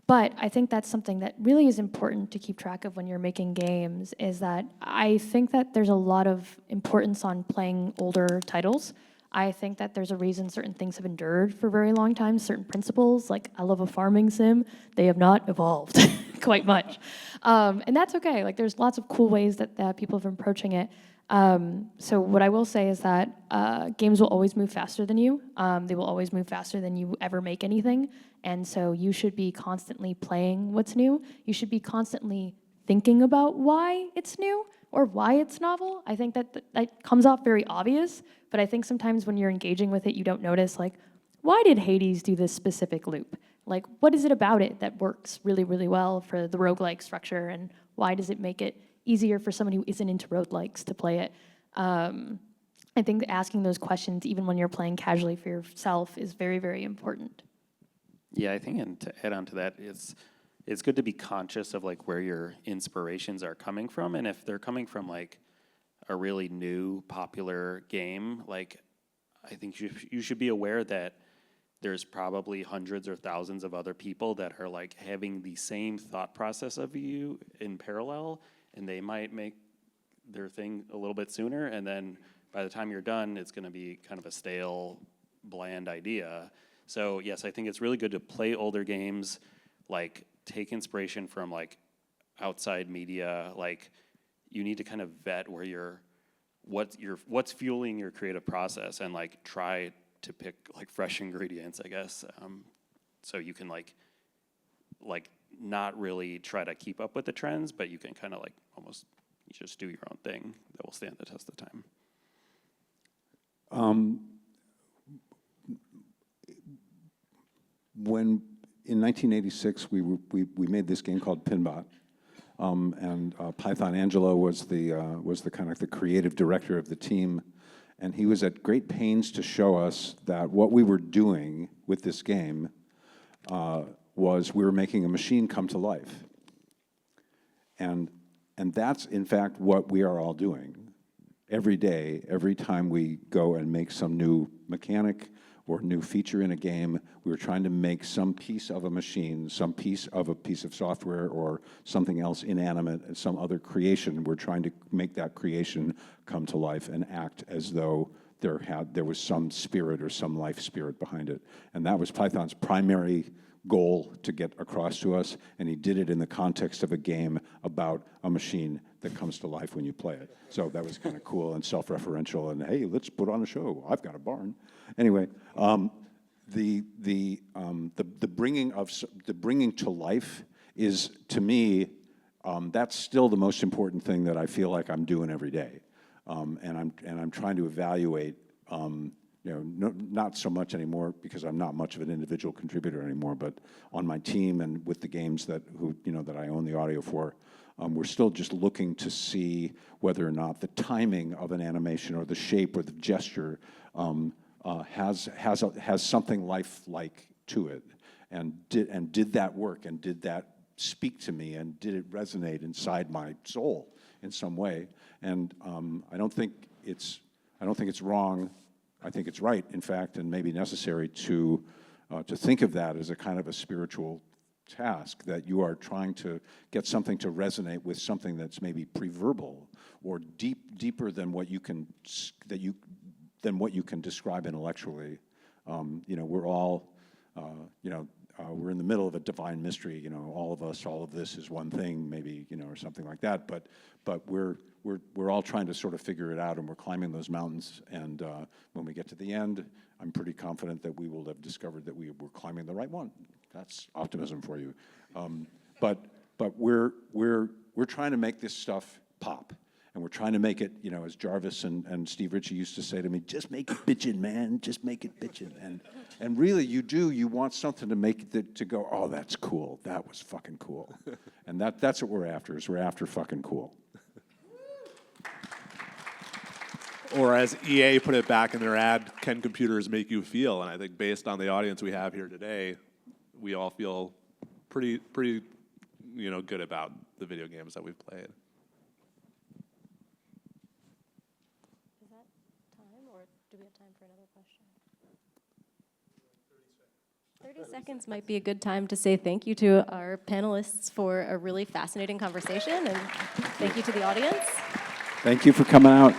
But I think that's something that really is important to keep track of when you're making games, is that I think that there's a lot of importance on playing older titles. I think that there's a reason certain things have endured for a very long time, certain principles, like I love a farming sim, they have not evolved quite much. And that's okay, there's lots of cool ways that people have been approaching it. So what I will say is that games will always move faster than you. They will always move faster than you ever make anything. And so you should be constantly playing what's new. You should be constantly thinking about why it's new or why it's novel. I think that comes off very obvious, but I think sometimes when you're engaging with it, you don't notice, like, why did Hades do this specific loop? Like, what is it about it that works really, really well for the roguelike structure, and why does it make it easier for someone who isn't into roguelikes to play it? I think asking those questions, even when you're playing casually for yourself, is very, very important. Yeah, I think, and to add on to that, it's good to be conscious of like where your inspirations are coming from, and if they're coming from like a really new, popular game, like I think you should be aware that there's probably hundreds or thousands of other people that are like having the same thought process of you in parallel, and they might make their thing a little bit sooner, and then by the time you're done, it's going to be kind of a stale, bland idea. So yes, I think it's really good to play older games, like take inspiration from like outside media. Like you need to kind of vet where what's fueling your creative process, and like try to pick like fresh ingredients, I guess, so you can like not really try to keep up with the trends, but you can kind of like almost just do your own thing that will stand the test of time. When in 1986 we made this game called Pinbot, and Python Angelo was the kind of the creative director of the team, and he was at great pains to show us that what we were doing with this game was we were making a machine come to life, and that's in fact what we are all doing every day. Every time we go and make some new mechanic or new feature in a game, we're trying to make some piece of a machine, some piece of a piece of software or something else inanimate, some other creation. We're trying to make that creation come to life and act as though there was some spirit or some life spirit behind it. And that was Python's primary goal to get across to us, and he did it in the context of a game about a machine that comes to life when you play it. So that was kind of cool and self-referential, and hey, let's put on a show. I've got a barn. Anyway, the bringing to life is, to me, that's still the most important thing that I feel like I'm doing every day, and I'm trying to evaluate. Not so much anymore because I'm not much of an individual contributor anymore, but on my team and with the games that I own the audio for, we're still just looking to see whether or not the timing of an animation or the shape or the gesture has something lifelike to it, and did that work, and did that speak to me, and did it resonate inside my soul in some way? And I don't think it's wrong. I think it's right, in fact, and maybe necessary to think of that as a kind of a spiritual task, that you are trying to get something to resonate with something that's maybe pre-verbal or deeper than what you can describe intellectually. We're all we're in the middle of a divine mystery. All of us, all of this is one thing, maybe, or something like that. But we're all trying to sort of figure it out, and we're climbing those mountains. And when we get to the end, I'm pretty confident that we will have discovered that we're climbing the right one. That's optimism for you. But we're trying to make this stuff pop. And we're trying to make it, as Jarvis and Steve Ritchie used to say to me, just make it bitchin', man, just make it bitchin'. And really, you want something to make it to go, oh, that's cool, that was fucking cool. And that's what we're after, is we're after fucking cool. Or as EA put it back in their ad, can computers make you feel? And I think based on the audience we have here today, we all feel pretty good about the video games that we've played. 30 seconds might be a good time to say thank you to our panelists for a really fascinating conversation, and thank you to the audience. Thank you for coming out.